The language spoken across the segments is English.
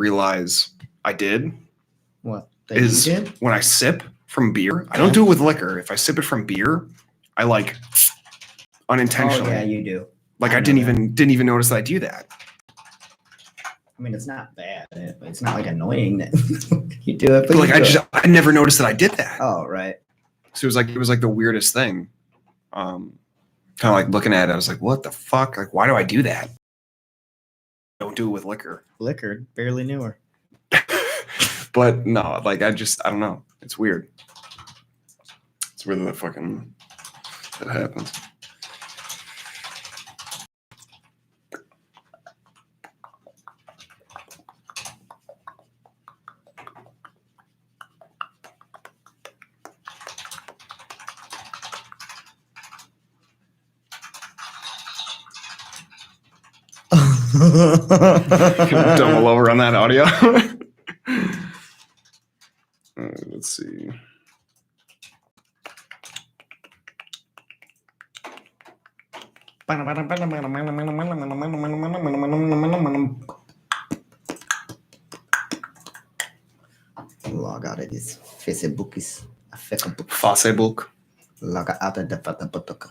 realize I did. What? Is you did? When I sip from beer, I don't do it with liquor. If I sip it from beer, I like unintentionally. Oh yeah, you do. Like I didn't even notice that I do that. I mean, it's not bad. It's not like annoying that you do it. But like I never noticed that I did that. Oh right. So it was like the weirdest thing. Kind of like looking at it, I was like, what the fuck? Like, why do I do that? Don't do it with liquor. Liquor, barely knew her. But no, like I don't know. It's weird. It's weird that happens. Double over on that audio. Let's see. Log out of this Facebook. Facebook. Log out of the Facebook.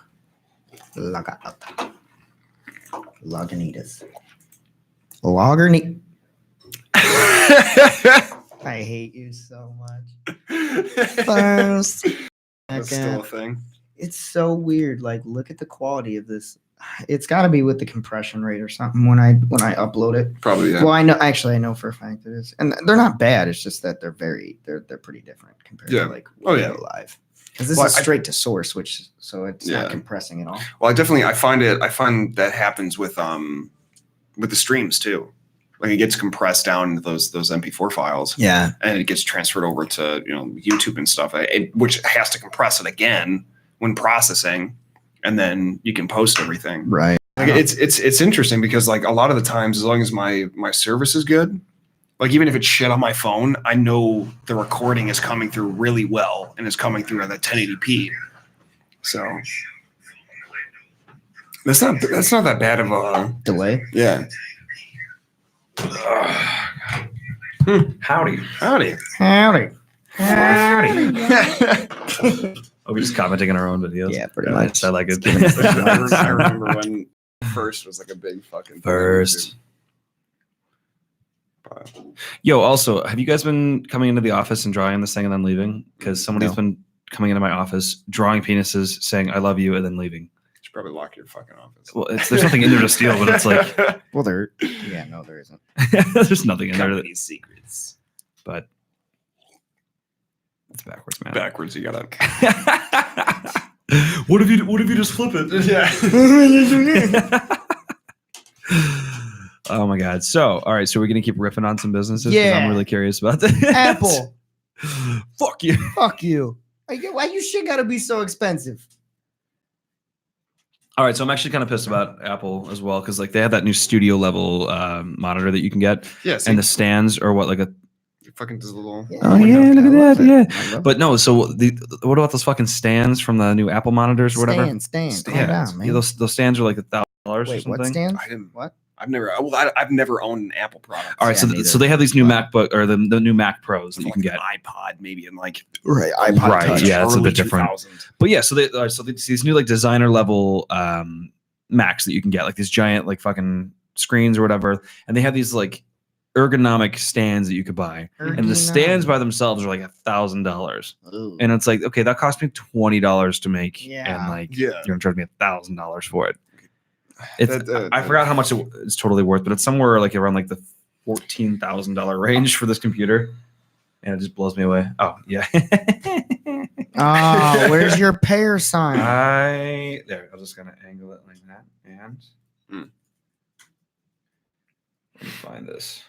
Log out. Lagunitas. I hate you so much. First. That's still a thing. It's so weird. Like, look at the quality of this. It's got to be with the compression rate or something when I upload it. Probably, yeah. Well, I know for a fact it is. And they're not bad. It's just that they're pretty different compared to like live. Because this is straight to source, so it's not compressing at all. Well, I find that happens with the streams too. Like it gets compressed down into those MP4 files. Yeah. And it gets transferred over to YouTube and stuff, which has to compress it again when processing, and then you can post everything. Right. Like it's interesting because like a lot of the times, as long as my service is good, like even if it's shit on my phone, I know the recording is coming through really well and is coming through at that 1080p. So that's not that bad of a delay. Yeah. Howdy. Are we just commenting on our own videos? Yeah, pretty much. I like it. I remember when First was like a big fucking First. Yo, also, have you guys been coming into the office and drawing this thing and then leaving? Because somebody's been coming into my office, drawing penises, saying "I love you" and then leaving. You should probably lock your fucking office. Well, there's nothing in there to steal, but it's like, well, there isn't. There's nothing in there. Company secrets, but it's backwards, man. Backwards, you gotta. What if you just flip it? Yeah. Oh my god. So, all right. So we're gonna keep riffing on some businesses. Yeah. I'm really curious about this. Apple. Fuck you. Fuck you. Why you shit gotta be so expensive? All right, so I'm actually kind of pissed about Apple as well because like they have that new studio level monitor that you can get. Yes. And the stands are what like a. It fucking does a little. Oh yeah, look at that. Yeah. But no, so what about those fucking stands from the new Apple monitors or whatever? Stands. Yeah, down, man. Yeah, those stands are like $1,000 or something. What stands? What? I've never owned an Apple product. All right, so they have these new MacBook or the new Mac Pros that you can get. iPod maybe and like iPod right, Touch, yeah, it's a bit different. 2000. But yeah, so these new like designer level Macs that you can get, like these giant like fucking screens or whatever, and they have these like ergonomic stands that you could buy, and the stands by themselves are like $1,000, and it's like, okay, that cost me $20 to make, and like you're gonna charge me $1,000 for it. I forgot how much it's totally worth, but it's somewhere like around like the $14,000 range for this computer, and it just blows me away. Oh yeah. Oh, where's your pair sign? I'm just gonna angle it like that, and let me find this.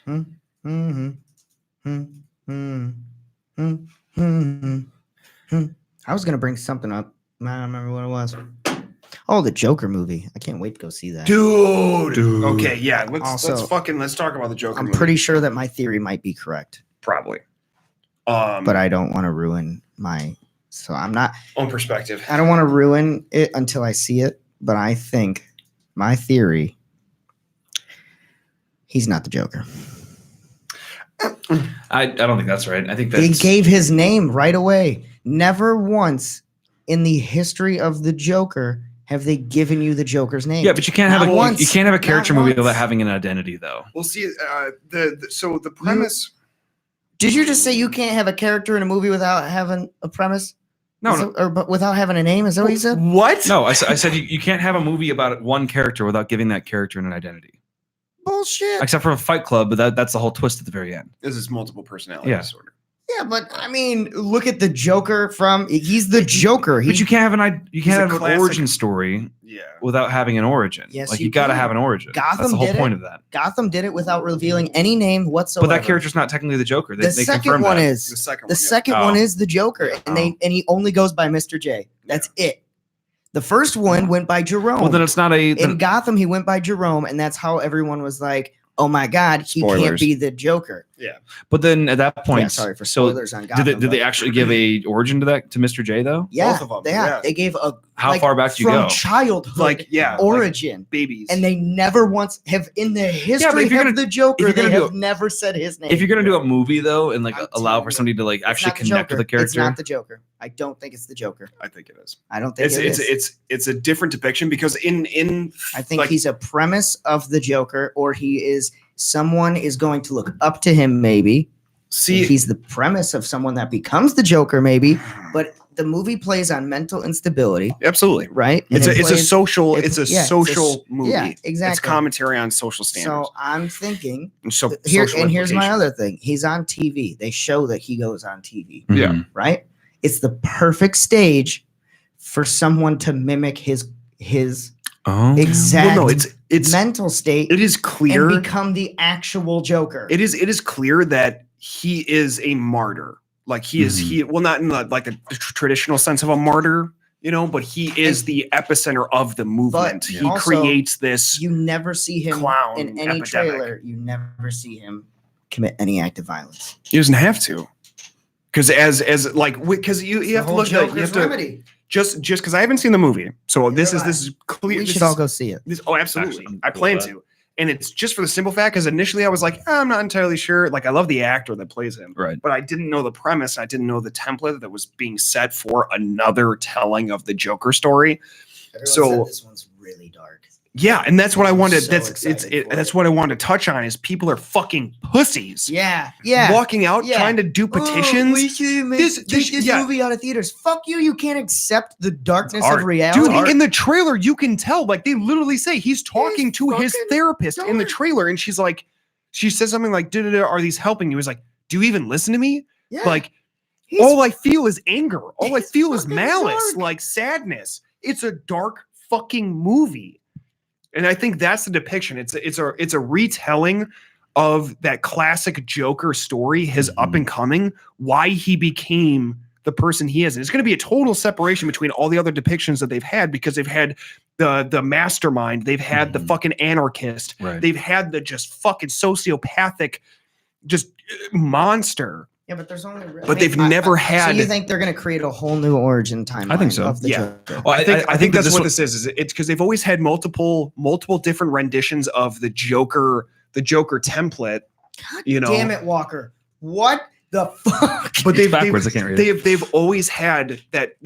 I was gonna bring something up. I don't remember what it was. Oh, the Joker movie. I can't wait to go see that. Dude. Okay, yeah. Let's talk about the Joker movie. I'm pretty sure that my theory might be correct. Probably. But I don't want to ruin so I'm not own perspective. I don't want to ruin it until I see it, but I think my theory, he's not the Joker. I don't think that's right. I think that's... They gave his name right away. Never once in the history of the Joker have they given you the Joker's name. Yeah, but you can't have you can't have a character movie without having an identity, though. Well, see, so the premise. Did you just say you can't have a character in a movie without having a premise? No, but without having a name? Is that what you said? What? No, I said you can't have a movie about one character without giving that character an identity. Bullshit. Except for a Fight Club, but that's the whole twist at the very end. This is multiple personality disorder. Yeah, but I mean, look at the Joker he's the Joker. But you can't have an origin story without having an origin. Yes, you got to have an origin. That's the whole point of that. Gotham did it without revealing any name whatsoever. But that character's not technically the Joker. The second one is the Joker, and he only goes by Mr. J. That's it. The first one went by Jerome. Well, then it's not in Gotham. He went by Jerome, and that's how everyone was like, "Oh my God, he can't be the Joker." Yeah, but then at that point, sorry for spoilers on Gotham. Did they actually give a origin to Mr. J though? Yeah, both of them. They gave a how far back do you go? From childhood, origin, babies, and they never once have in the history of the Joker. They have never said his name. If you're gonna do a movie though, and allow for somebody to actually connect with the character, it's not the Joker. I don't think it's the Joker. I think it is. I don't think it's a different depiction because I think he's a premise of the Joker, or he is someone is going to look up to him. Maybe he's the premise of someone that becomes the Joker. Maybe, but the movie plays on mental instability. Absolutely right. It's a social movie. Yeah, exactly. It's commentary on social standards. So I'm thinking. Here's my other thing. He's on TV. They show that he goes on TV. Yeah. Right. It's the perfect stage for someone to mimic his exact it's mental state. It is clear and become the actual Joker. It is clear that he is a martyr. Like he is not in the traditional sense of a martyr, but he is the epicenter of the movement. He also creates this. You never see him clown in any epidemic. trailer. You never see him commit any act of violence. He doesn't have to. Because because you have to look at you have to remedy. Just because I haven't seen the movie, so this is clear. We should all go see it. Absolutely, I plan to, and it's just for the simple fact because initially I was like, I'm not entirely sure. Like I love the actor that plays him, right? But I didn't know the premise. I didn't know the template that was being set for another telling of the Joker story. Everyone said this one's really dark. Yeah, and that's what I wanted. That's what I wanted to touch on is people are fucking pussies. Yeah. Walking out trying to do petitions. We should take this movie out of theaters. Fuck you! You can't accept the darkness of reality. Dude, in the trailer, you can tell. Like they literally say he's talking to his therapist in the trailer, and she says something like, "Are these helping you?" He's like, "Do you even listen to me?" Yeah. Like, all I feel is anger. All I feel is malice, like sadness. It's a dark fucking movie. And I think that's the depiction. It's a retelling of that classic Joker story, his up and coming, why he became the person he is. And it's going to be a total separation between all the other depictions that they've had because they've had the mastermind, they've had the fucking anarchist, they've had the just fucking sociopathic, just monster. Yeah, but there's only. But they've never had. So you think they're going to create a whole new origin timeline? I think so. Of the Joker? Well, I think that's what this is. It's because they've always had multiple different renditions of the Joker template. God damn it, Walker! What the fuck? But I can't read it. They've always had that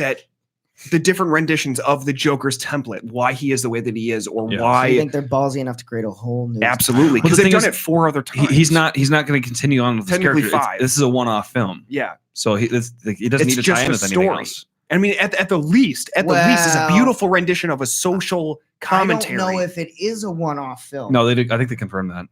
the different renditions of the Joker's template, why he is the way that he is, or why. So you think they're ballsy enough to create a whole new? Absolutely, because they've done it 4 other times. He's not going to continue on with this character. 5. This is a one-off film. Yeah. So he doesn't need to tie in with anything else. I mean, at the least, it's a beautiful rendition of a social commentary. I don't know if it is a one-off film. No, they do. I think they confirmed that.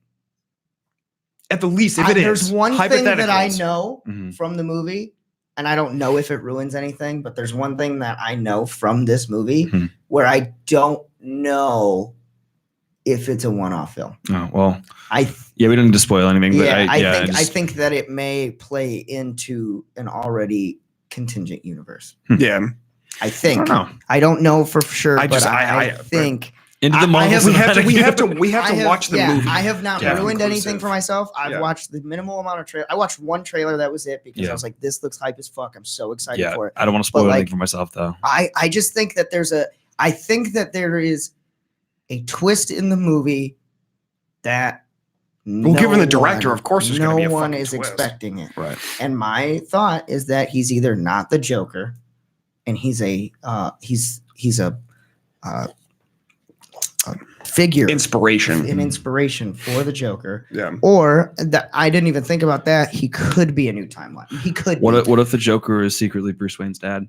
At the least, if it is. There's one thing that I know from the movie. And I don't know if it ruins anything, but there's one thing that I know from this movie where I don't know if it's a one-off film. Oh, well, we didn't need to spoil anything, but I think that it may play into an already contingent universe. Yeah. I think. I don't know for sure, I think. Into the we have to watch the movie. I have not ruined anything for myself. I've watched the minimal amount of trailer. I watched one trailer, that was it, because I was like, this looks hype as fuck. I'm so excited for it. I don't want to spoil anything for myself though. I just think that I think that there is a twist in the movie that Well, given the director, of course, there's going to be a no one fucking is twist. expecting it. Right. And my thought is that he's either not the Joker, and he's a figure, an inspiration for the Joker. Yeah. Or that I didn't even think about that. He could be a new timeline. He could. What if the Joker is secretly Bruce Wayne's dad?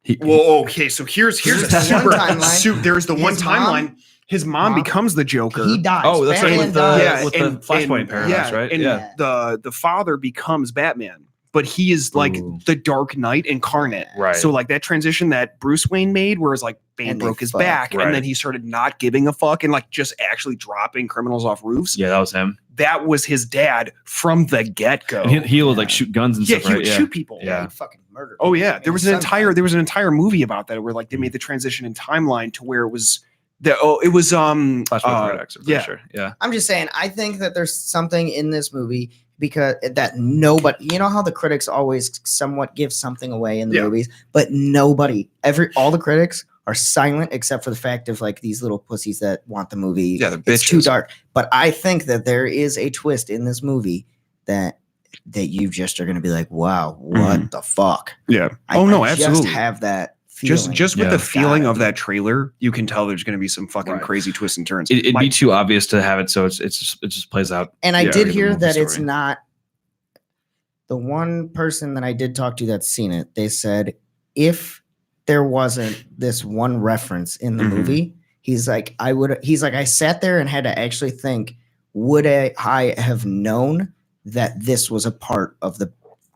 Okay. So here's a super timeline. There's the one timeline. His mom becomes the Joker. He dies. Oh, that's right. With the Flashpoint paradox, right? And the father becomes Batman, but he is like the Dark Knight incarnate. Right. So like that transition that Bruce Wayne made, where it's like Bane broke his back, and then he started not giving a fuck and like just actually dropping criminals off roofs. Yeah, that was him. That was his dad from the get-go. He would like shoot guns and stuff. He would shoot people. Yeah, fucking murder. Oh yeah, there was an entire movie about that where like they made the transition in timeline to where it was. Flashpoint paradox, for sure. Yeah. I'm just saying, I think that there's something in this movie because that nobody, you know how the critics always somewhat give something away in the movies, but all the critics are silent except for the fact of like these little pussies that want the movie. Yeah, the it's too dark. But I think that there is a twist in this movie that you just are going to be like, wow, what the fuck? Yeah. Absolutely. Just have that. Just with the feeling of that trailer, you can tell there's going to be some fucking crazy twists and turns. It'd be too obvious to have it, so it just plays out. And I did hear that it's not the one person that I did talk to that's seen it. They said if there wasn't this one reference in the movie, he's like, I sat there and had to actually think, would I have known that this was a part of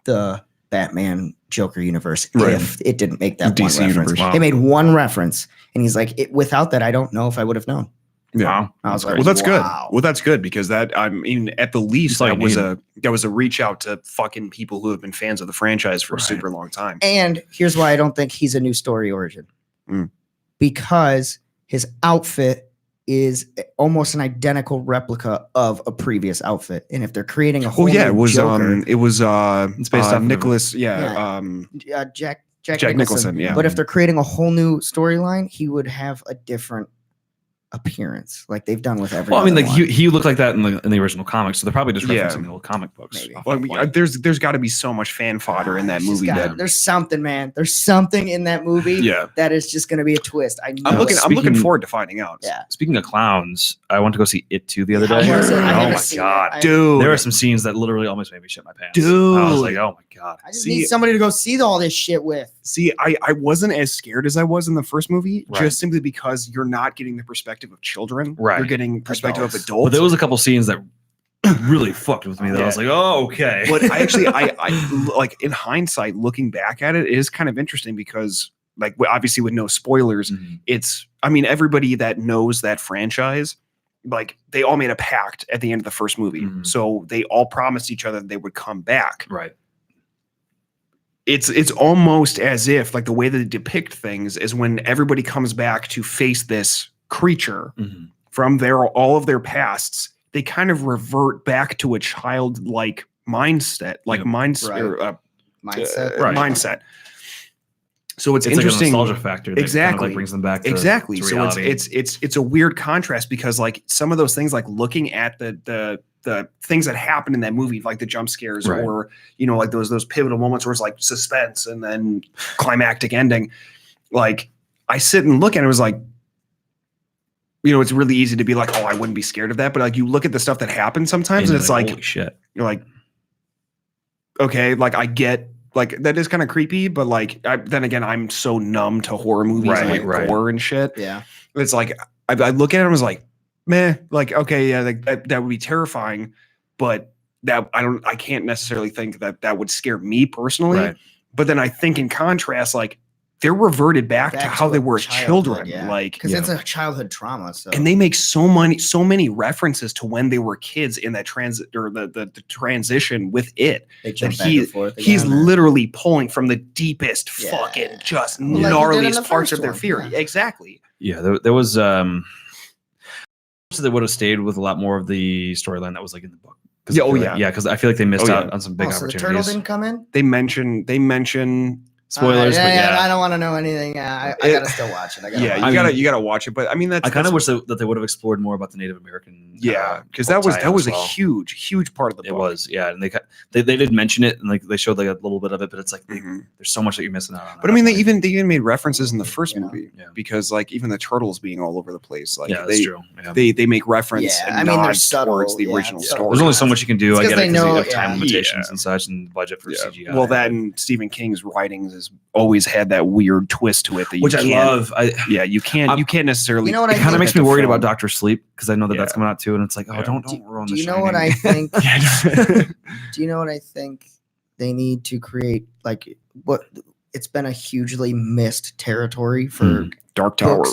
the Batman Joker universe if it didn't make that DC one reference. Wow. It made one reference, and he's like, without that, I don't know if I would have known. Yeah, wow. I was like, well, that's good. Well, that's good because that, I mean, at the least, that was a reach out to fucking people who have been fans of the franchise for a super long time. And here's why I don't think he's a new story origin, because his outfit is almost an identical replica of a previous outfit. And if they're creating a whole it was Joker, it's based on Nicholas, Jack Nicholson, yeah. But if they're creating a whole new storyline, he would have a different appearance, like they've done with every. Well, I mean, like he looked like that in the original comics, so they're probably just referencing the old comic books. Maybe. Well, I mean, there's got to be so much fan fodder in that movie. There's something, man. There's something in that movie. That is just going to be a twist. I know. I'm looking forward to finding out. Yeah. Speaking of clowns, I went to go see It 2 the other day. Oh my god, dude! There are some scenes that literally almost made me shit my pants. Dude, I was like, oh my god. I just need somebody to go see all this shit with. See, I wasn't as scared as I was in the first movie, just simply because you're not getting the perspective of children. Right. You're getting perspective of adults. But there was a couple scenes that really fucked with me that I was like, oh, okay. But I like in hindsight, looking back at it, it is kind of interesting because like obviously with no spoilers, everybody that knows that franchise, like they all made a pact at the end of the first movie. So they all promised each other that they would come back. Right. It's almost as if like the way that they depict things is when everybody comes back to face this creature from all of their pasts, they kind of revert back to a childlike mindset, mindset. So it's interesting. Like a nostalgia factor. That kind of like brings them back. To reality. So it's a weird contrast because like some of those things, like looking at the things that happen in that movie, like the jump scares or, like those pivotal moments where it's like suspense and then climactic ending. Like I sit and look at it, it was like, it's really easy to be like, oh, I wouldn't be scared of that. But like you look at the stuff that happens sometimes and it's like, holy shit. You're like, okay, like I get, like that is kind of creepy, but like then again, I'm so numb to horror movies and like gore and shit. Yeah. It's like, I look at it and I was like, meh, like, okay, yeah, like that would be terrifying, but I can't necessarily think that would scare me personally. Right. But then I think in contrast, like they're reverted back to how they were children, like because it's a childhood trauma. So and they make so many references to when they were kids in that the transition with it. He's literally pulling from the deepest fucking just gnarliest parts of their fear. Yeah. Exactly. Yeah, there was they would have stayed with a lot more of the storyline that was like in the book. Because I feel like they missed out on some big opportunities. So the turtle didn't come in? They mention Spoilers, but yeah. I don't want to know anything. I gotta still watch it. You gotta watch it. But I mean, I kind of wish that they would have explored more about the Native American. Because that was a huge part of the book. It was, and they did mention it, and like they showed like a little bit of it, but it's like there's so much that you're missing out on. But I mean, they even made references in the first movie because like even the turtles being all over the place, like that's true. They make reference and nods towards the original story. There's only so much you can do. I get it because of time limitations Yeah. and such, and budget for CGI. Well, that and Stephen King's writings has always had that weird twist to it that you which I love. You can't necessnecily. You know what? It kind of makes me worried about Doctor Sleep because I know that that's coming out too, and it's like, oh, don't ruin the. Do you know what I think? Do you know what I think? They need to create like what it's been a hugely missed territory for Dark Tower.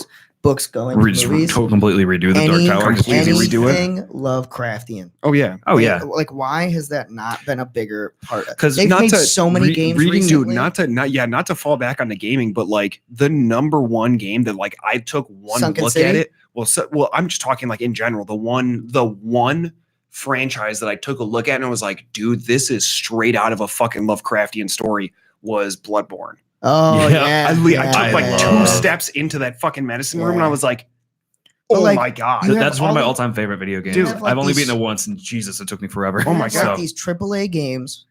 Books going to movies. Completely redo the Dark Tower. Completely redo it. Lovecraftian. Oh yeah. Like why has that not been a bigger part? Because they've made so many games recently. Dude, not to fall back on the gaming, but like the number one game that like I took one look at it. Well, I'm just talking like in general. The one franchise that I took a look at and I was like, dude, this is straight out of a fucking Lovecraftian story. Was Bloodborne. Oh yeah, I took like 2 steps into that fucking medicine room and I was like, oh my god, that's one of my all-time favorite video games. Dude, I've only beaten it once, and Jesus, it took me forever. Oh my god, like these AAA games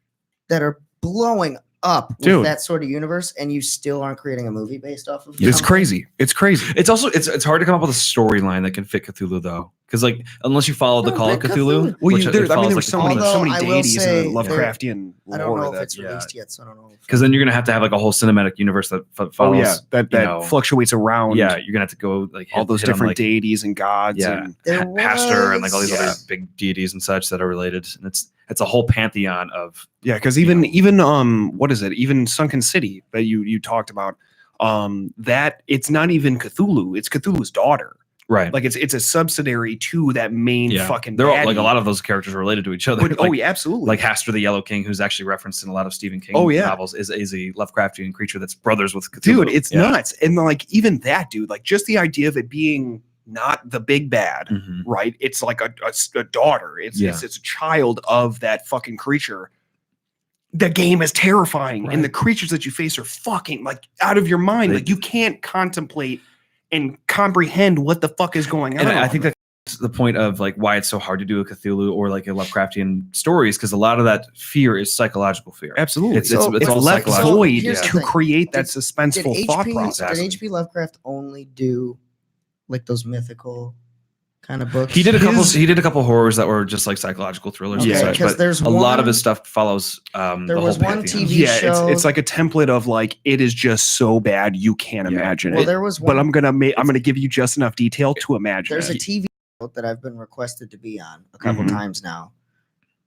that are blowing up with that sort of universe, and you still aren't creating a movie based off of. It's crazy. It's crazy. It's also it's hard to come up with a storyline that can fit Cthulhu though, because like unless you follow the Call of Cthulhu. Well, there's so many deities in the Lovecraftian lore. I don't know if it's released yet, so I don't know. Because then you're gonna have to have like a whole cinematic universe that follows. That fluctuates around. Yeah, you're gonna have to go like all those different deities and gods. and Pastor and like all these other big deities and such that are related, and it's a whole pantheon of because even what is it? Even Sunken City that you talked about, that it's not even Cthulhu, it's Cthulhu's daughter. Right. Like it's a subsidiary to that main fucking they're all, like a lot of those characters are related to each other. Absolutely. Like Hastur the Yellow King, who's actually referenced in a lot of Stephen King novels, is a Lovecraftian creature that's brothers with Cthulhu. Dude, it's nuts. And like even that, dude, like just the idea of it being not the big bad, right? It's like a daughter. It's a child of that fucking creature. The game is terrifying, and the creatures that you face are fucking like out of your mind. Like you can't contemplate and comprehend what the fuck is going on. And I think that's the point of like why it's so hard to do a Cthulhu or like a Lovecraftian stories, because a lot of that fear is psychological fear. Absolutely, it's all left void to create that suspenseful thought process. Did H.P. Lovecraft only do like those mythical kind of books? He did a couple horrors that were just like psychological thrillers. Okay, because there's a lot of his stuff follows. There was one TV show. It's like a template of like it is just so bad you can't imagine it. There was one, but I'm gonna give you just enough detail to imagine. There's a TV show that I've been requested to be on a couple times now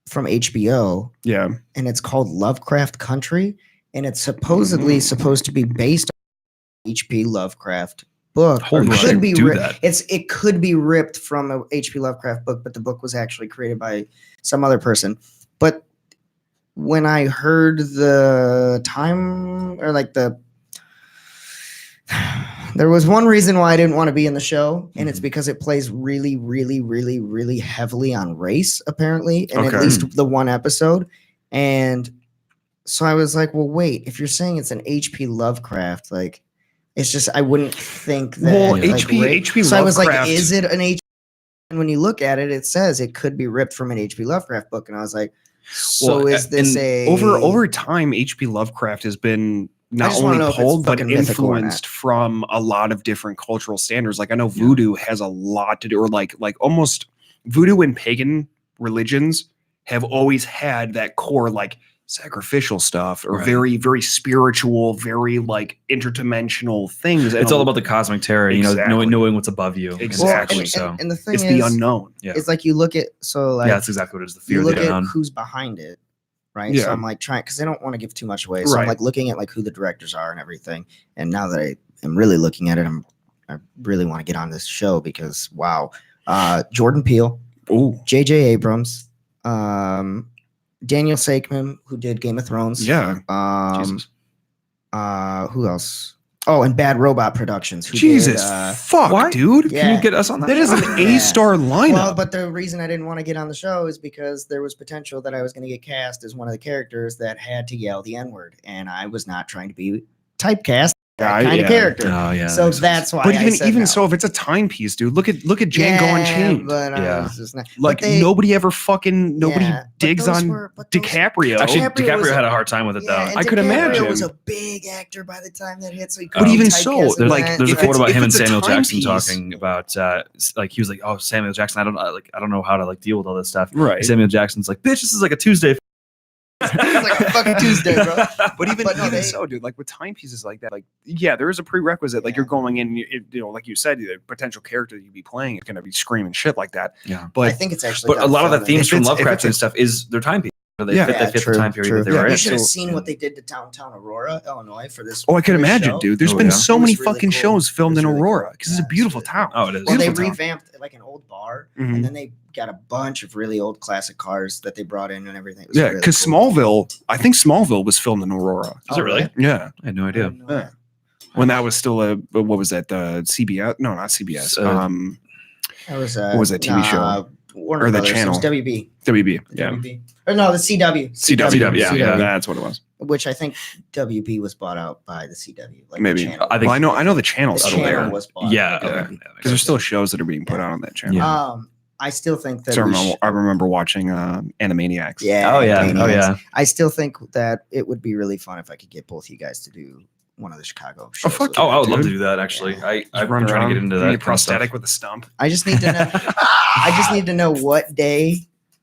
from HBO. Yeah, and it's called Lovecraft Country, and it's supposedly supposed to be based on H.P. Lovecraft book. It could be ripped from a H.P. Lovecraft book, but the book was actually created by some other person. But when I heard the time or like there was one reason why I didn't want to be in the show, and it's because it plays really, really, really, really heavily on race, apparently, in at least the one episode. And so I was like, well, wait, if you're saying it's an H.P. Lovecraft, like, it's just I wouldn't think that. Well, H.P. Lovecraft. So I was like, is it an H.P. And when you look at it, it says it could be ripped from an H.P. Lovecraft book, and I was like, so is this over time? H.P. Lovecraft has been not only pulled but influenced from a lot of different cultural standards. Like I know voodoo has a lot to do, or like almost voodoo and pagan religions have always had that core like sacrificial stuff or very, very spiritual, very like interdimensional things. It's all about the cosmic terror, knowing what's above you. Exactly. And the thing it's the unknown. It's like you look at that's exactly what it is. The fear you of look the unknown. At who's behind it, right? Yeah. So I'm like trying because I don't want to give too much away. So I'm like looking at like who the directors are and everything. And now that I am really looking at it, I really want to get on this show because wow, Jordan Peele, J.J. Abrams, Daniel Sakeman, who did Game of Thrones. Yeah. Who else? Oh, and Bad Robot Productions. Jesus, dude. Yeah. Can you get us on that? That is an A-star lineup. Well, but the reason I didn't want to get on the show is because there was potential that I was going to get cast as one of the characters that had to yell the N-word, and I was not trying to be typecast that kind of character. Oh yeah. So that's why. But I said even no. so, if it's a timepiece, dude, look at Django Unchained. But, Yeah. it's not, Like nobody digs on DiCaprio. Actually, DiCaprio DiCaprio had a hard time with it though. and I could DiCaprio imagine. was a big actor by the time that hit, so he But couldn't even typecast so, him there's that. There's a quote about if him and it's a Samuel Jackson timepiece- talking about like he was like, "Oh, Samuel Jackson, I don't know how to like deal with all this stuff." Right. And Samuel Jackson's like, "Bitch, this is like a Tuesday." It's like a fucking Tuesday, bro. But even But no, so, dude, like with timepieces like that, like there is a prerequisite. Like you're going in, like you said, the potential character you'd be playing is going to be screaming shit like that. Yeah. But I think it's actually. But a lot of the themes from Lovecraft it's and stuff is their timepiece. They Yeah. fit the time period that they were You in. should have So- seen what they did to downtown Aurora, Illinois, for this. I could this imagine, show. dude. There's Oh, been yeah. so It was many really fucking cool. shows filmed It in was really Aurora cool. because it's Yeah, a beautiful it's really town. Oh, it is. Well, they Beautiful town. revamped like an old bar, Mhm. and then they got a bunch of really old classic cars that they brought in and everything. It was Yeah, really because cool. Smallville, I think Smallville was filmed in Aurora. Is it really? Yeah, I had no idea. yeah. When that was still what was that? The CBS? No, not CBS. That was what was that TV show? Warner Or the Brothers. It was channel. WB. WB. Yeah. WB. Or no, the CW. CW. Yeah, CW. that's what it was. Which I think WB was bought out by the CW. Like Maybe. The channel. I think- Well, I know the channel's the still channel there was bought. Yeah, by okay. WB. because there's still shows that are being put out on that channel. Yeah. I still think that. So we I remember watching Animaniacs. Yeah. Oh yeah. Oh Maniacs. yeah. I still think that it would be really fun if I could get both you guys to do one of the Chicago shows. fuck with Oh, me. I would love to Dude. do that actually. I've Just been trying to get into give that. me a kind of prosthetic stuff. with a stump. I just need to know. I just need to know what day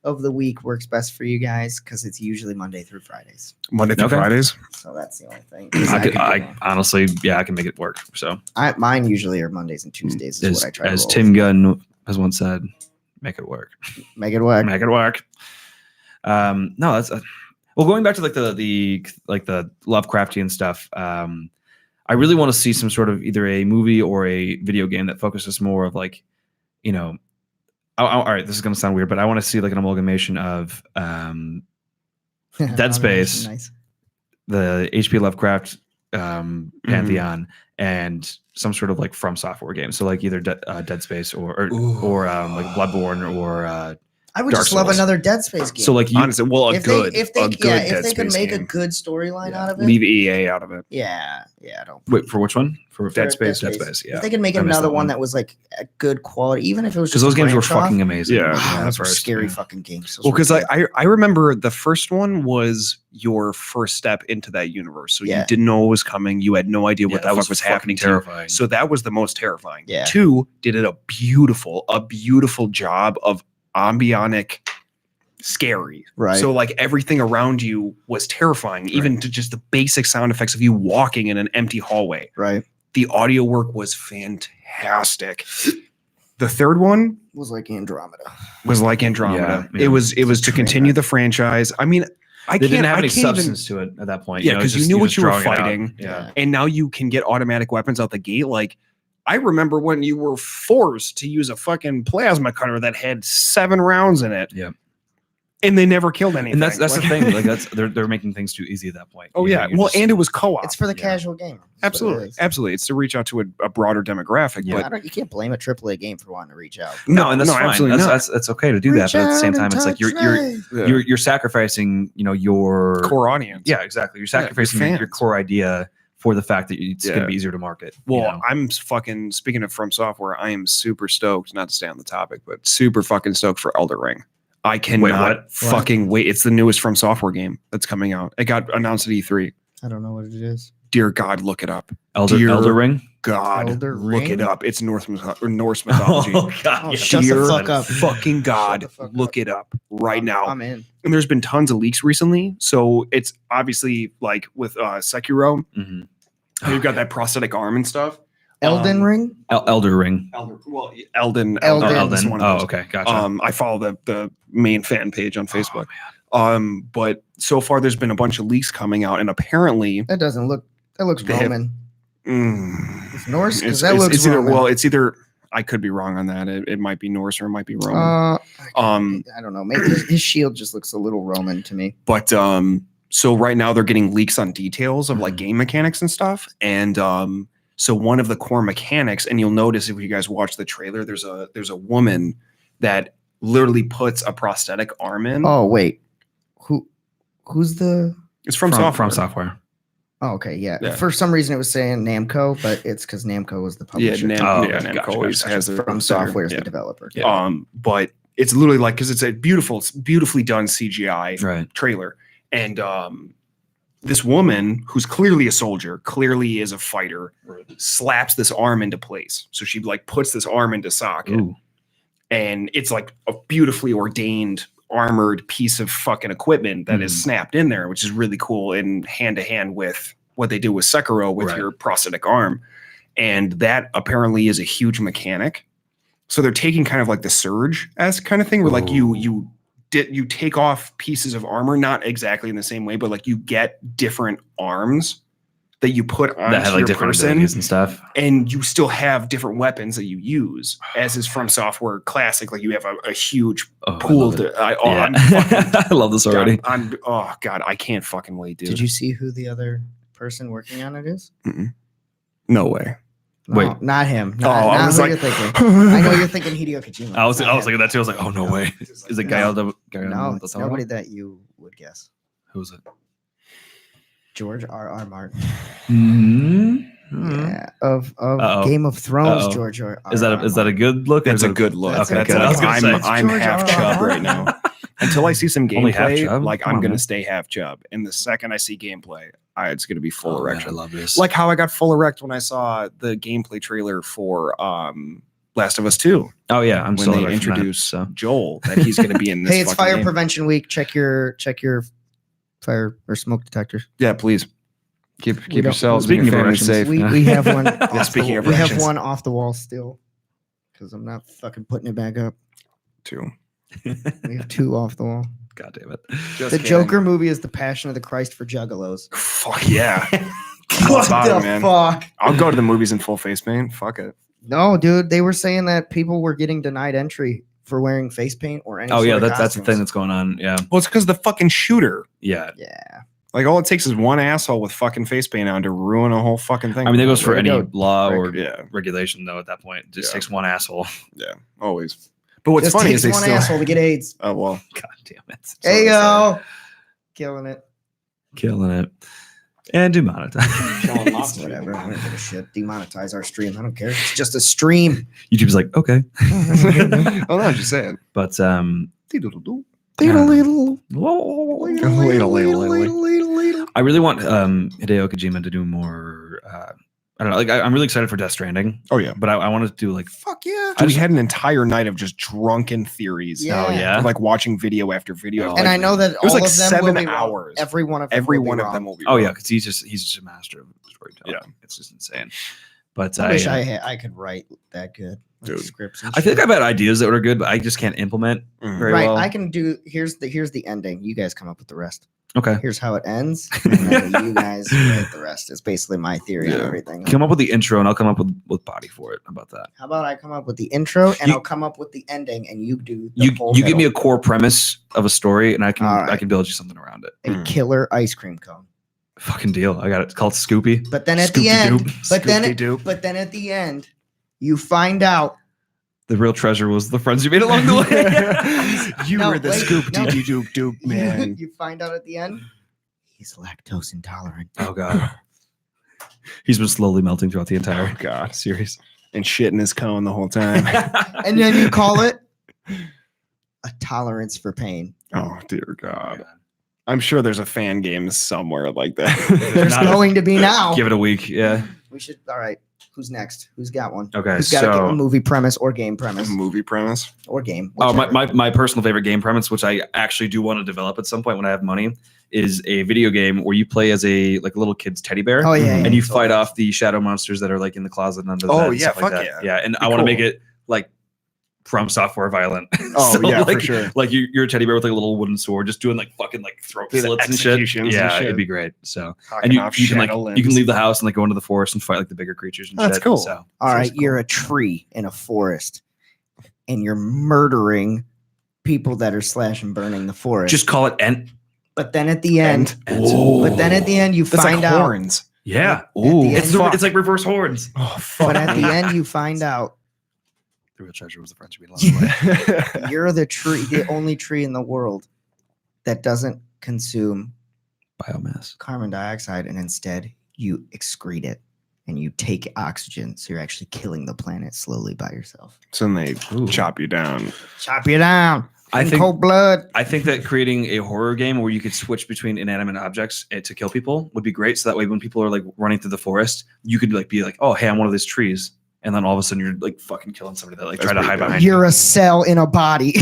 of the week works best for you guys, because it's usually Monday through Fridays. Monday through Okay. Fridays. So that's the only thing. I honestly, yeah, I can make it work. So Mine usually are Mondays and Tuesdays. Is what I try to as roll Tim Gunn has once said, make it work. make it work. Make it work. No, that's well. Going back to like the Lovecraftian stuff. I really want to see some sort of either a movie or a video game that focuses more of like, you know, all right, this is going to sound weird, but I want to see like an amalgamation of Dead Space, Nice. the H.P. Lovecraft pantheon, and some sort of like From Software game. So like either Dead Space or like Bloodborne or I would Dark just love Souls. another Dead Space game. so like you. Honestly, well, if they Dead could Space make game. a good storyline out of it. Leave EA out of it. Yeah, I don't. Wait, for which one? For Dead For Space. Dead Space. Yeah, If they could make I missed another that one one. that was like a good quality, even if it was because just those games were branch off. fucking amazing. Yeah. Wow, those were first, scary yeah. fucking games. Those Well, were because good. I remember the first one was your first step into that universe. So Yeah. you didn't know what was coming. You had no idea what Yeah, the fuck was fucking happening to you. terrifying. So that was the most terrifying. Yeah. 2 did it a beautiful job of ambionic scary. Right. So like everything around you was terrifying, even to just the basic sound effects of you walking in an empty hallway. Right. The audio work was fantastic. The third one Was like Andromeda. was like Andromeda. Yeah, yeah. It was to continue the franchise. I mean, They didn't have any can't even- substance to it at that point. Yeah, know, 'cause you just- knew what just you were drawing it out. fighting. Yeah. and now you can get automatic weapons out the gate. Like I remember when you were forced to use a fucking plasma cutter that had 7 rounds in it. Yeah. And they never killed anything. And that's the Like- thing. Like they're making things too easy at that point. Oh You know, yeah. you're Well, just- and it was co-op. It's for the Yeah. casual gamer. That's what it Absolutely. is. Absolutely. It's to reach out to a broader demographic. Yeah. But You can't blame a AAA game for wanting to reach out. no, and that's fine. absolutely That's okay to do that. But at the same time, it's like you're sacrificing, you know, your core audience. Yeah, exactly. You're your sacrificing your fans. core idea for the fact that it's going Yeah. to be easier to market. you Well, know? I'm fucking speaking of From Software. I am super stoked, not to stay on the topic, but super fucking stoked for Elder Ring. I cannot what? fucking wait. It's the newest From Software game that's coming out. It got announced at E3. I don't know what it is. Dear God, look it up. Elder Dear Ring. God, Elder look Ring? it up. It's Norse mythology. God! Oh, yeah. shut the Dear fuck up. fucking God, Shut the fuck look it up right now. I'm in. And there's been tons of leaks recently. So it's obviously like with Sekiro, Mhm. you've got that prosthetic arm and stuff. Elden Ring? Elder Ring. Elden. Elden. is Elden. one of Oh, those. okay, gotcha. I follow the main fan page on Facebook. But so far there's been a bunch of leaks coming out, and apparently That doesn't look. That looks They have- Roman. mm, It's Norse it's, because that it's- looks it's either Roman. well, it's either I could be wrong on that. It might be Norse or it might be Roman. I don't know. Maybe his shield just looks a little Roman to me. But so right now they're getting leaks on details of like Mhm. game mechanics and stuff. And so one of the core mechanics, and you'll notice if you guys watch the trailer, there's a woman that literally puts a prosthetic arm in. Oh wait, who's the? It's from software. From Software. Oh, okay, yeah. For some reason, it was saying Namco, but it's because Namco was the publisher. Namco always has the From Software is the developer. Yeah. But it's literally like because it's beautifully done CGI trailer, and this woman who's clearly a soldier, clearly is a fighter, slaps this arm into place. So she like puts this arm into socket, and it's like a beautifully ordained armored piece of fucking equipment that is snapped in there, which is really cool and hand to hand with what they do with Sekiro with your prosthetic arm. And that apparently is a huge mechanic. So they're taking kind of like the Surge-esque kind of thing where like you take off pieces of armor, not exactly in the same way, but like you get different arms that you put on that have like different abilities and stuff, and you still have different weapons that you use, as is From Software classic. Like you have a huge pool. I love this already. Oh god, I can't fucking wait, dude. Did you see who the other person working on it is? No way. No, wait, not him. I was like, you're thinking. I know you're thinking Hideo Kojima. I was looking at that too. I was like, oh no way. Is it Gallo? No, it's nobody that you would guess. Who's it? George R.R. Martin. Mm-hmm. Yeah, of Game of Thrones. George R. Is that a good look? That's a good look. Okay, I'm half chub right now. Until I see some gameplay, like I'm gonna stay half chub. And the second I see gameplay, it's gonna be full erection. Man, I love this. Like how I got full erect when I saw the gameplay trailer for Last of Us 2. Oh yeah, I'm when they introduce Joel that he's gonna be in this. Hey, it's Fire game. Prevention Week. Check your fire or smoke detectors. Yeah, please. Keep yourselves and your family safe. We have one. Speaking of we have erections. one off the wall still, because I'm not fucking putting it back up. 2. We have 2 off the wall. God damn it! The Joker movie is the Passion of the Christ for juggalos. Fuck yeah! What the fuck? I'll go to the movies in full face paint. Fuck it. No, dude. They were saying that people were getting denied entry for wearing face paint or any. Oh yeah, that's the thing that's going on. Yeah. Well, it's because the fucking shooter. Yeah. Yeah. Like all it takes is one asshole with fucking face paint on to ruin a whole fucking thing. I mean, that goes for any law or Yeah. regulation though. At that point, it just takes one asshole. Yeah, always. But what's Just funny takes is they one still. asshole to get AIDS. Oh well. God damn it! Hey yo, killing it. Killing it. And demonetize. Whatever. I don't give a shit. Demonetize our stream. I don't care. It's just a stream. YouTube's like, okay. Oh no, I'm just saying. But I really want Hideo Kojima to do more. I don't know. Like I'm really excited for Death Stranding. Oh yeah, but I wanted to do like fuck yeah. We had an entire night of just drunken theories. Yeah. Oh yeah, like watching video after video. And I know that it was all like of them 7 will be hours. Wrong. Every one of them will be Oh wrong. yeah, because he's just a master of storytelling. Yeah, it's just insane. But I wish I could write that good. Dude. Scripts. I feel like I've had ideas that are good, but I just can't implement very right. well. I can do. Here's the ending. You guys come up with the rest. Okay. Here's how it ends. And then you guys write the rest. It's basically my theory of everything. Come up with the intro, and I'll come up with body for it. How about that? How about I come up with the intro, and I'll come up with the ending, and you do. The whole you give me middle. a core premise of a story, and I can build you something around it. A killer ice cream cone. Fucking deal. I got it. It's called Scoopy. But then at the end, but then at the end, you find out the real treasure was the friends you made along the way. You were the scoop doop man. You find out at the end, he's lactose intolerant. Oh god. He's been slowly melting throughout the entire series and shitting his cone the whole time. And then you call it a tolerance for pain. Oh dear God. I'm sure there's a fan game somewhere like that. There's going to be now. Give it a week. Yeah. We should. All right. Who's next? Who's got one? Okay. Who's got a movie premise or game premise? Movie premise or game. Oh, my personal favorite game premise, which I actually do want to develop at some point when I have money, is a video game where you play as a little kid's teddy bear. Oh yeah. And you fight off the shadow monsters that are like in the closet and under the bed. Oh yeah, fuck like yeah. Yeah, and I want to make it like From Software violent. Oh so, yeah, like, for sure. Like you're a teddy bear with like a little wooden sword, just doing like fucking like throat slits and shit. Yeah, it'd be great. So and you can leave the house and like go into the forest and fight like the bigger creatures and shit. That's cool. So all right, you're a tree in a forest, and you're murdering people that are slash and burning the forest. Just call it Ent. But then at the end, you That's find like out horns. Yeah. Ooh. It's like reverse horns. Oh fuck. But at the end, you find out the real treasure was the friends you made along the way. You're the only tree in the world that doesn't consume biomass. carbon dioxide, and instead you excrete it and you take oxygen. So you're actually killing the planet slowly by yourself. So then they chop you down. Chop you down. I think cold blood. I think that creating a horror game where you could switch between inanimate objects to kill people would be great. So that way, when people are like running through the forest, you could like be like, "Oh, hey, I'm one of these trees," and then all of a sudden you're like fucking killing somebody that like try to hide behind. You're a cell in a body,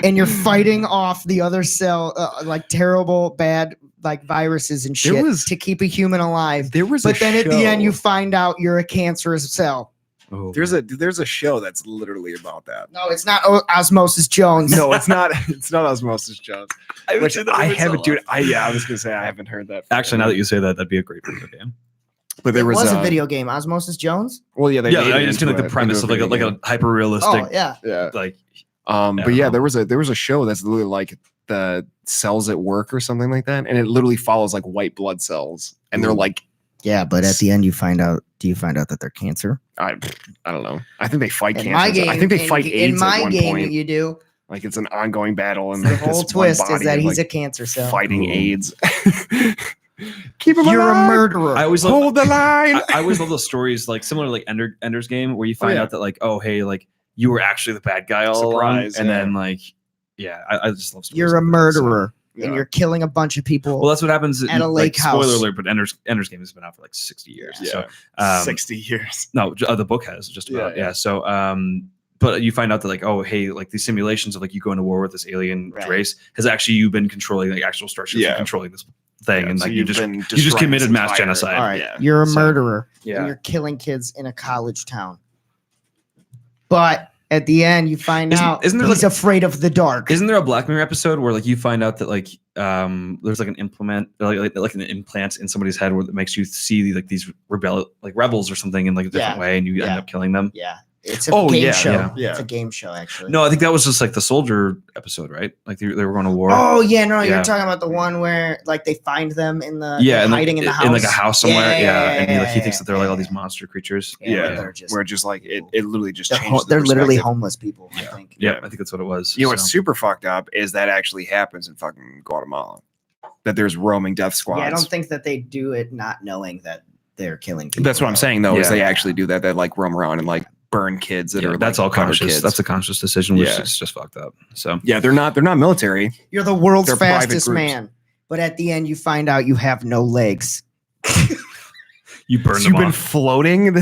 and you're fighting off the other cell, like terrible, bad, like viruses and shit to keep a human alive. But then at the end, you find out you're a cancerous cell. Oh. There's a show that's literally about that. No, it's not Osmosis Jones. No, it's not. It's not Osmosis Jones. I haven't, dude. I was gonna say I haven't heard that. Actually, now that you say that, that'd be a great video game. But there was a video game, Osmosis Jones. Well, yeah, I just like the premise of like a hyper realistic. Oh yeah, like. But yeah, there was a show that's literally like the cells at work or something like that, and it literally follows like white blood cells, and they're like. Yeah, but at the end, you find out. Do you find out that they're cancer? I don't know. I think they fight cancer. I think they fight AIDS in my at one game. point. You do. Like it's an ongoing battle, and the whole twist is that he's like a cancer cell fighting AIDS. Keep him You're alive. a murderer. I always hold the line. I always love those stories, like similar to like Ender's Game, where you find out that like, oh hey, like you were actually the bad guy all along, and then like, I just love. You're a murderer. And you're killing a bunch of people. Well, that's what happens at a lake house. Spoiler alert, but Ender's Game has been out for like 60 years. Yeah. So, 60 years. No, the book has just about. Yeah. So, but you find out that like, oh, hey, like these simulations of like you go into war with this alien race has actually you been controlling like actual structures and controlling this thing, and like you just committed mass genocide. All right, you're a murderer. And you're killing kids in a college town. But at the end, you find out he's afraid of the dark. Isn't there a Black Mirror episode where like you find out that like there's like an implant like an implant in somebody's head where that makes you see like these rebels or something in like a different way, and you end up killing them? Yeah. It's a game show. Yeah. It's a game show, actually. No, I think that was just like the soldier episode, right? Like they were going to war. Oh yeah, no, you're talking about the one where like they find them in the hiding in the house, in like a house somewhere. And he thinks that they're like all these monster creatures. Where just like it literally just changes. They're literally homeless people. I think. Yeah, I think that's what it was. You know what's super fucked up is that actually happens in fucking Guatemala. That there's roaming death squads. Yeah, I don't think that they do it not knowing that they're killing people. That's what I'm saying though. Is they actually do that? They like roam around and like burn kids that are that's like all conscious. Kids. That's a conscious decision, which is just fucked up. So yeah, they're not military. You're the world's fastest man, but at the end you find out you have no legs. You burned them You've off. been floating.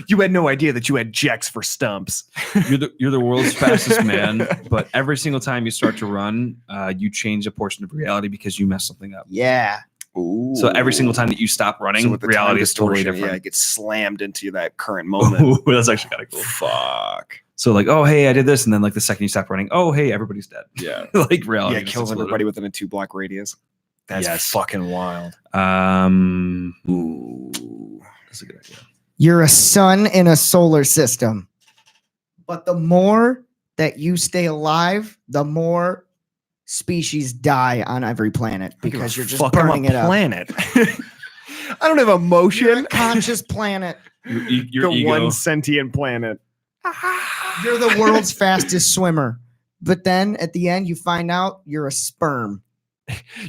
You had no idea that you had jacks for stumps. You're the world's fastest man, but every single time you start to run, you change a portion of reality because you mess something up. Yeah. Ooh. So every single time that you stop running, reality is totally different. Yeah, it gets slammed into that current moment. Ooh, that's actually kind of cool. Fuck. So like, oh hey, I did this, and then like the second you stop running, oh hey, everybody's dead. Yeah. Like reality. Yeah, kills everybody within a 2-block radius. That's fucking wild. Ooh, that's a good idea. You're a sun in a solar system, but the more that you stay alive, the more species die on every planet because you're just burning it up. Planet. I don't have emotion. You're a conscious planet. Your the ego. one sentient planet. You're the world's fastest swimmer, but then at the end you find out you're a sperm.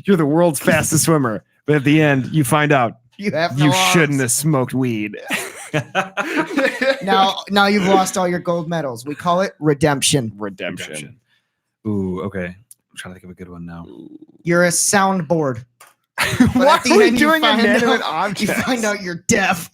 You're the world's fastest swimmer, but at the end you find out you shouldn't have smoked weed. Now you've lost all your gold medals. We call it redemption. Redemption. Ooh, okay. I'm trying to think of a good one now. You're a soundboard. Why are we doing inanimate You objects? find out you're deaf.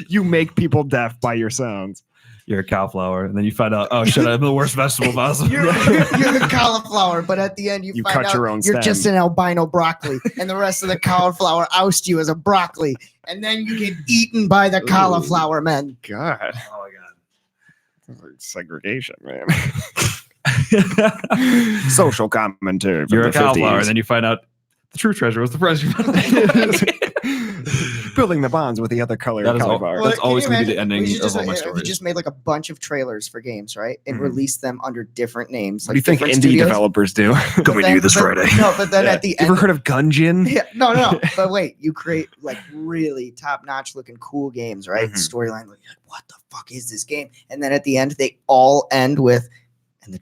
You make people deaf by your sounds. You're a cauliflower, and then you find out, oh shit, I'm the worst vegetable possible. You're a cauliflower, but at the end you find cut out your own you're stem. just an albino broccoli, and the rest of the cauliflower oust you as a broccoli, and then you get eaten by the cauliflower men. God. Oh my god. Segregation, man. Social commentary. You're a cauliflower, and then you find out the true treasure was the prize you building the bonds with the other color cauliflower. That's always going to be the ending of all my We stories. just made like a bunch of trailers for games, right? And released them under different names. What do you think indie developers do? Coming to you this Friday. No, but then at the You end. ever heard of Gungeon? Yeah, no. But wait, you create like really top-notch looking cool games, right? Storyline, like, what the fuck is this game? And then at the end, they all end with, And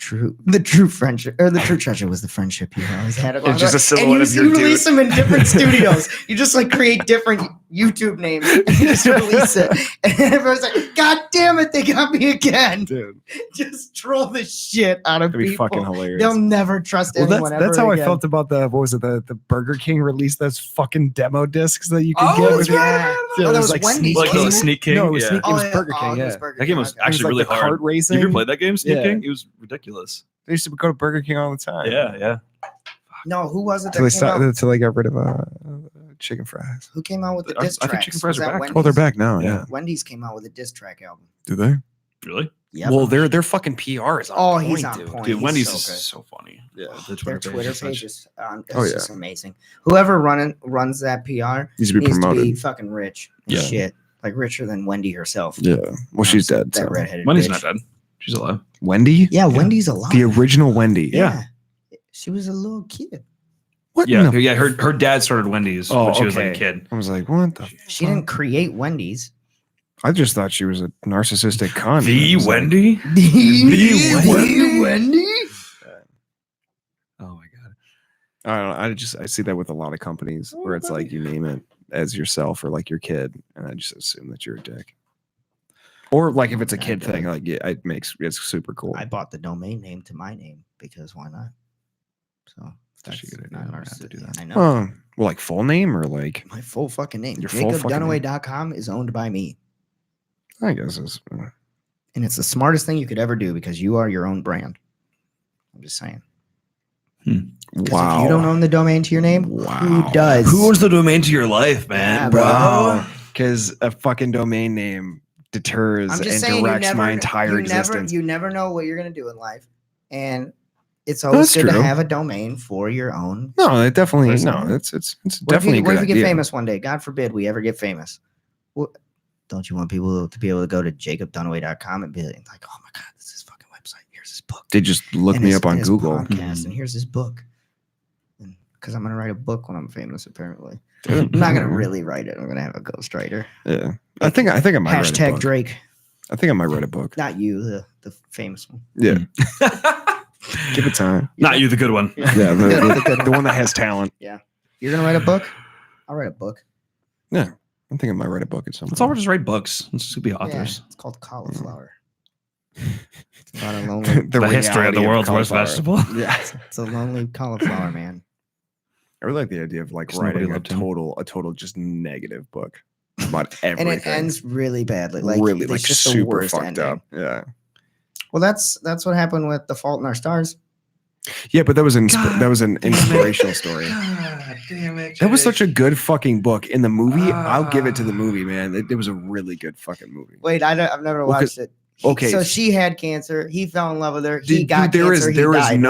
the true friendship, or the true treasure, was the friendship you always had. It's just a silhouette of your you release them in different studios. You just like create different YouTube names and you just release it. And everyone's like, God damn it, they got me again. Dude, Just troll the shit out of that'd be people. fucking hilarious. They'll never trust anyone ever that's how again. I felt about the Burger King released those fucking demo discs that you could Oh, get that's with right. it Oh, that was was like Wendy's. Like King? the Sneak King. No, it was yeah. Sneak- it was yeah. Burger King, it was yeah. Burger That game was King. It was actually like really the hard. kart racing. You ever played that game, Sneak Yeah. King? It was ridiculous. They used to go to Burger King all the time. Yeah. No, who was it Until that came out? until they got rid of chicken fries. Who came out with the I diss think tracks? chicken fries Was are that back. Wendy's? Oh, they're back now. Yeah. Yeah. Wendy's came out with a diss track album. Do they? Really? Yeah. well, their fucking PR is on Oh, point, he's on dude. point. Dude, He's Wendy's so is good. so funny. Yeah. The Their Twitter and such. page is Oh, just amazing. Whoever runs that PR Needs to be needs to be promoted. fucking rich and Yeah. shit. Like richer than Wendy herself. Yeah. Well, she's dead. That So. redheaded Wendy's bitch. not dead. She's alive. Wendy? Yeah, Wendy's alive. The original Wendy. Yeah. She was a little kid. What? Yeah, in the- yeah. Her dad started Wendy's when she was like a okay. kid. I was like, what the? She didn't create Wendy's. I just thought she was a narcissistic cunt. The I was like, Wendy? The Wendy? Oh my god. I don't know. I see that with a lot of companies where it's like you name it as yourself or like your kid, and I just assume that you're a dick. Or like if it's a kid thing, like it's super cool. I bought the domain name to my name because why not? So that's Actually a good idea. not I'm gonna have to do narcissistic. that. I know. Oh, well, like full name or like My full fucking name. Your full fucking name. JacobDunaway.com is owned by me. I guess it's And it's the smartest thing you could ever do because you are your own brand. I'm just saying. 'Cause wow. if you don't own the domain to your name, Wow. who does? Who owns the domain to your life, man? Yeah, bro. Wow. Because a fucking domain name deters I'm and just saying, directs my entire existence. You never know what you're gonna do in life, and it's always That's good true. to have a domain for your own. No, it definitely Listen. no. It's What if definitely you, a what good if you get idea. famous one day? God forbid we ever get famous. What, don't you want people to be able to go to JacobDunaway.com and be like, oh my god, this is his fucking website. Here's his book. They just look And me his- up on his Google. podcast, and here's his book. Because I'm gonna write a book when I'm famous. Apparently, I'm not gonna really write it. I'm gonna have a ghostwriter. Yeah, I think I might write a Hashtag book. Drake. I think I might write a book. Not you, the famous one. Yeah, give it time. Not you, the good one. Yeah, the one that has talent. You're gonna write a book? I'll write a book. I think I might write a book at some Let's all point. just write books. Let's just be authors. Yeah, it's called cauliflower. It's about a lonely. The history of the reality world's worst cauliflower. vegetable. Yeah, It's a lonely cauliflower, man. I really like the idea of like Because nobody writing a loved him. total just negative book about And everything. it ends really badly. Like really it's like just the super worst fucked ending. up. Yeah, Well, that's what happened with The Fault in Our Stars. yeah, but that was God that was an inspirational story. God damn it. That was such a good fucking book. In the movie, I'll give it to the Ah. movie, man. It was a really good fucking movie. Wait, I've never Well, 'cause- watched it. okay. So she had cancer. He fell in love with her. He Dude, got there cancer. is he there is died, no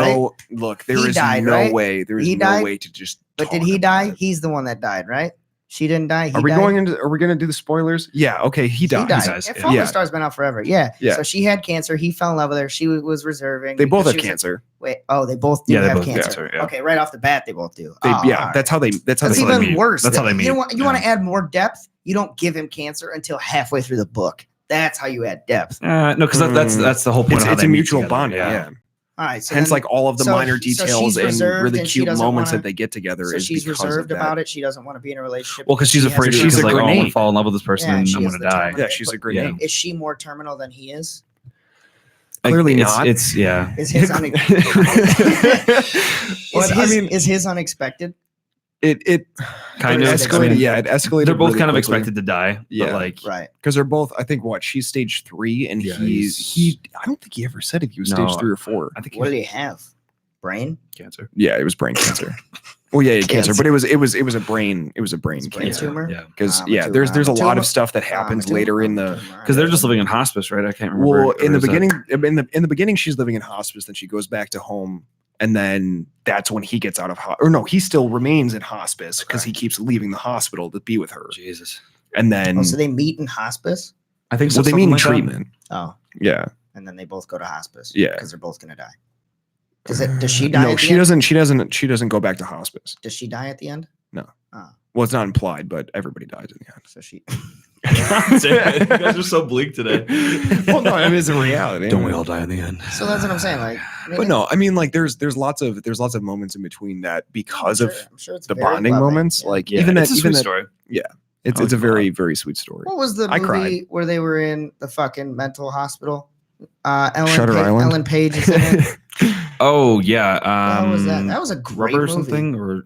right? look. There He is died, no right? way. There is He no died? way to just. But did talk he about die? it. He's the one that died, right? She didn't die. He Are we died? going into? Are we going to do the spoilers? Yeah. Okay. He died. He died. dies, Yeah, yeah. Fault in Yeah. Our Stars been out forever. Yeah. Yeah. So she had cancer. He fell in love with her. She was reserving. They both because have she was- cancer. Wait. Oh, they both do Yeah, they have both have cancer. cancer, yeah. Okay, right off the bat, they both do. They, Oh, yeah. all right. That's how they. That's how That's they. how they even meet. worse. That's how they You meet. want to Yeah. add more depth? You don't give him cancer until halfway through the book. That's how you add depth. No, because that's the whole point. It's, of how it's they a meet mutual together, bonding. Yeah. All right. So Hence, then- like all of the so- minor so details she's and reserved really and she cute doesn't moments wanna- that they get together. So is she's because of reserved that. about it. She doesn't want to be in a relationship. Well, because she's she has afraid. the she's She's a like, oh, I'm gonna grenade. fall in love with this person Yeah, and she I'm has gonna the die. terminal- Yeah, she's a grenade. Is she more terminal than he is? Clearly it's, not. It's yeah. Is his is his unexpected? It Kind it of. escalated. I mean, yeah, it escalated. They're both really kind of quickly. expected to die. Yeah. But like, Right. Because they're both. I think what she's stage 3 and Yeah, he. I don't think he ever said if he was No, stage 3 or 4. I think What did he he have? Brain? cancer. Yeah, it was brain cancer. Well, yeah, cancer, but it was a brain. It was a brain Brain cancer. tumor? Yeah. Because Ah, yeah, tumor. there's a lot Tumor. of stuff that happens later in the. Because they're just living in hospice, right? I can't remember. Well, Or in the is that- beginning, in the beginning, she's living in hospice. Then she goes back to home, and then that's when he gets out of or no, he still remains in hospice because Okay. he keeps leaving the hospital to be with her. Jesus. And then, Oh, so they meet in hospice? I think so. well, they something mean like that. treatment. Oh, Yeah, and then they both go to hospice. Yeah. Because they're both gonna die. Does she die? no, at the she end? doesn't. She doesn't go back to hospice. Does she die at the end? No. Oh, Well, it's not implied, but everybody dies in the end. so she. God damn it. You guys are so bleak today. Well, no, I mean it's a reality. Don't we all die in the end? So that's what I'm saying. Like, But no, I mean like there's lots of moments in between that because of I'm sure it's the very bonding loving, moments. yeah. Like Yeah, even it's that, a even sweet that, story. it's I a like very it. very sweet story. What was the I movie cried. where they were in the fucking mental hospital? Shutter Island? Ellen Page is in it. Oh yeah. How was that? That was a great Rubber or movie. something or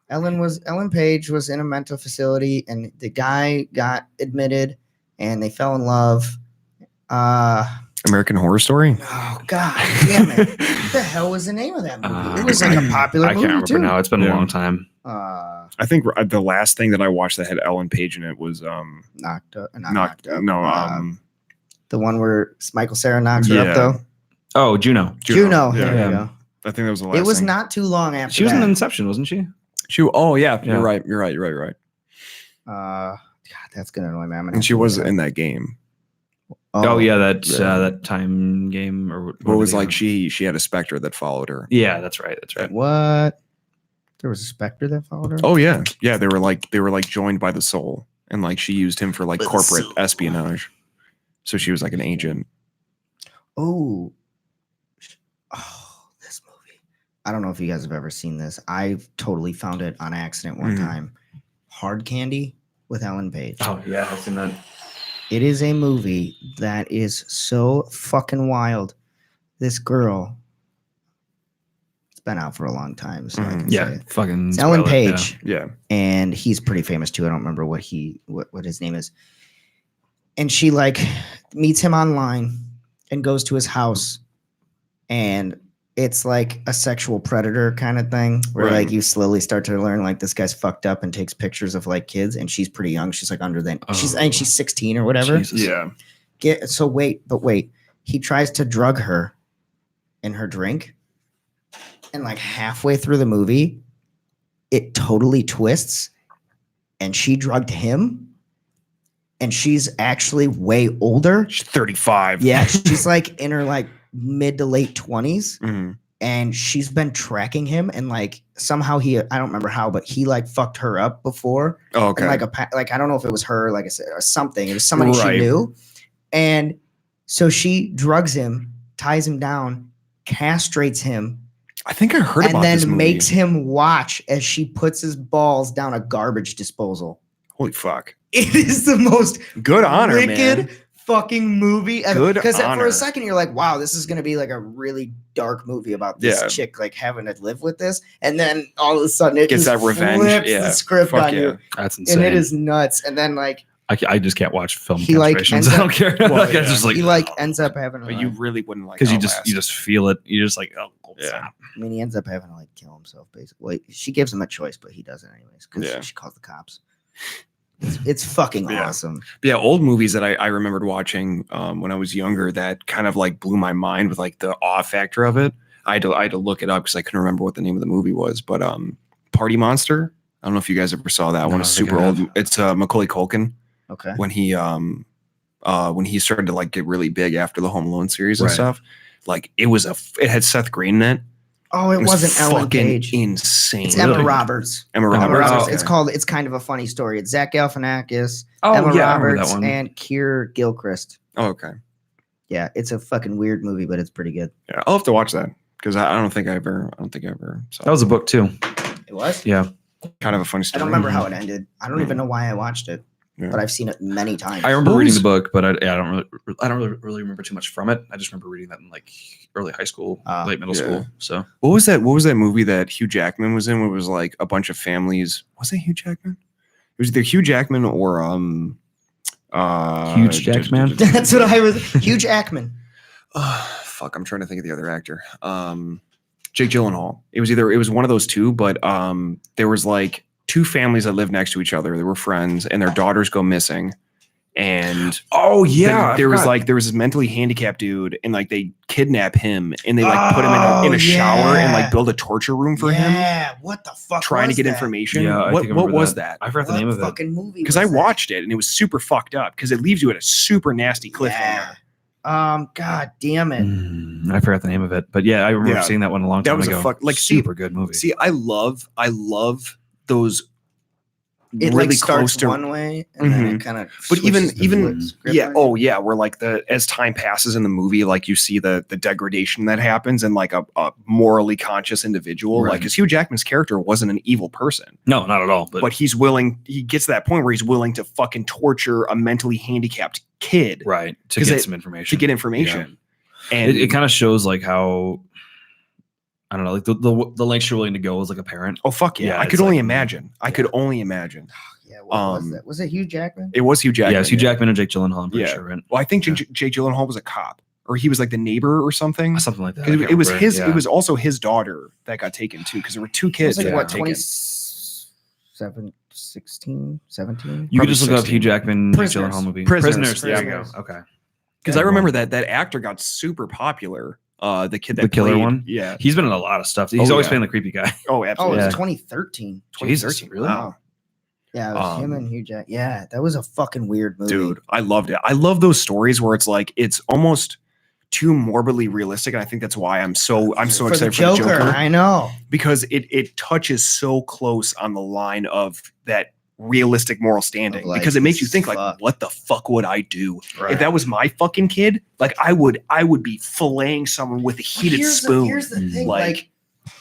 Ellen Page was in a mental facility, and the guy got admitted, and they fell in love. American Horror Story. Oh God, damn it! What the hell was the name of that movie? It was like a popular I movie can't remember too. now. It's been a Yeah. long time. I think the last thing that I watched that had Ellen Page in it was Knocked Up. The one where Michael Cera knocks her up, Yeah. though. Oh, Juno. Juno. Yeah. There Yeah. you go. I think that was the last. It was thing. not too long after She was that. in Inception, wasn't she? Oh yeah, Yeah. you're right. God, that's gonna annoy me. I'm gonna And have she to was look it in up. that game. Oh, yeah, that Yeah. that time game or What was whatever like she had a specter that followed her. Yeah, that's right. That's right. What? There was a specter that followed her. Oh yeah, yeah. They were like joined by the soul, and like she used him for like By the corporate soul. espionage. So she was like an agent. Oh, this movie. I don't know if you guys have ever seen this. I totally found it on accident one Mhm. time. Hard Candy with Ellen Page. Oh yeah, I've seen that. It is a movie that is so fucking wild. This girl, it's been out for a long time, so I can say Yeah, it. fucking It's Ellen spoil it, yeah. Page, Yeah. and he's pretty famous too. I don't remember what his name is. And she like meets him online and goes to his house, and it's like a sexual predator kind of thing where Right. like you slowly start to learn like this guy's fucked up and takes pictures of like kids, and she's pretty young. She's like under the I think she's 16 or whatever. Jesus. Yeah. Wait. He tries to drug her in her drink. And like halfway through the movie, it totally twists. And she drugged him. And she's actually way older. She's 35. Yeah, she's like in her like mid to late 20s. Mhm. And she's been tracking him. And like somehow I don't remember how, but he like fucked her up before. Oh, okay. And like I don't know if it was her, like I said, or something. It was somebody she Right. knew. And so she drugs him, ties him down, castrates him, I think I heard and about this then movie. makes him watch as she puts his balls down a garbage disposal. Holy fuck. It is the most Good honor, wicked man. fucking movie ever. Good Because for honor. a second you're like, wow, this is going to be like a really dark movie about this Yeah. chick like having to live with this. And then all of a sudden it Gets just that revenge. flips Yeah. the script Fuck on yeah. you. That's insane. And it is nuts. And then like I just can't watch film He, like, castrations. ends I up- don't care. Well, Like, I yeah. just like he like ends up having to But you really wouldn't like because you Outlast. just feel it. You're just like, oh, Yeah. stop. I mean, he ends up having to like kill himself, basically. Well, she gives him a choice, but he does it anyways because Yeah. she calls the cops. It's fucking Yeah. awesome. But yeah, old movies that I remembered watching when I was younger that kind of like blew my mind with like the awe factor of it. I had to look it up because I couldn't remember what the name of the movie was. But Party Monster. I don't know if you guys ever saw that No, one. I It's think super I old. have. It's Macaulay Culkin Okay. when he started to like get really big after the Home Alone series and Right. stuff. Like it had Seth Green in it. Oh, it was wasn't Ellen fucking Page. insane. It's Emma Really? Roberts. Emma Emma Roberts. Roberts. Okay. It's kind of a funny story. It's Zach Galifianakis, Oh Emma yeah, I remember Roberts, that one. and Keir Gilchrist. Oh, okay. Yeah, it's a fucking weird movie, but it's pretty good. Yeah, I'll have to watch that because I don't think I ever saw That was a book too. It was? Yeah, kind of a funny I story. don't remember how it ended. I don't even know why I watched it, Yeah. but I've seen it many times. I remember What reading was- the book, but I don't really remember too much from it. I just remember reading that in like early high school, late middle yeah. school. So What was that movie that Hugh Jackman was in? Where it was like a bunch of families. Was it Hugh Jackman? It was either Hugh Jackman or Huge Jackman? That's what I was. Hugh Jackman. Fuck, I'm trying to think of the other actor. Jake Gyllenhaal. It was one of those two, but there was like two families that lived next to each other. They were friends, and their daughters go missing. And oh yeah, there was this mentally handicapped dude, and like they kidnap him, and they like put him in a shower and like build a torture room for him, Yeah, what the fuck? trying to was get that? information. Yeah, I what think I what remember was that? I forgot the What name of it. fucking movie? Because was I that? watched it and it was super fucked up because it leaves you at a super nasty cliffhanger. Yeah. God damn it. I forgot the name of it, but yeah, I remember Yeah. seeing that one a long That time was ago. a fuck like super good movie. See, I love those it really like starts close to one way and then it kind of. But even where like as time passes in the movie, like you see the degradation that happens in like a morally conscious individual. Right. Like, because Hugh Jackman's character wasn't an evil person. No, not at all. But he gets to that point where he's willing to fucking torture a mentally handicapped kid, right, to get some information. To get information, and it kind of shows like how. I don't know, like the lengths you're willing to go as like a parent. Oh fuck yeah! I could only imagine. I could only imagine. Yeah, what was that? Was it Hugh Jackman? It was Hugh Jackman. Yeah, it's Hugh Jackman and Jake Gyllenhaal. I'm pretty sure, right? Well, I think Jake Gyllenhaal was a cop, or he was like the neighbor or something. Something like that. It was his. Yeah. It was also his daughter that got taken too, because there were two kids. It was like that what, got 27, 16, 17? You could just look up Hugh Jackman, Jake Gyllenhaal movie. Prisoners. There you go. Okay. Because I remember that actor got super popular. The kid that the killer played, one. Yeah, he's been in a lot of stuff. He's always playing the creepy guy. Oh, absolutely. Oh, it Yeah. was 2013. Jesus, really? Wow. Yeah, it was him and Hugh Jackman. Yeah, that was a fucking weird movie. Dude, I loved it. I love those stories where it's like it's almost too morbidly realistic, and I think that's why I'm so excited for the Joker. I know, because it touches so close on the line of that realistic moral standing, like, because it makes you think like, what the fuck would I do if that was my fucking kid? Like I would be filleting someone with a heated spoon. Here's the thing, like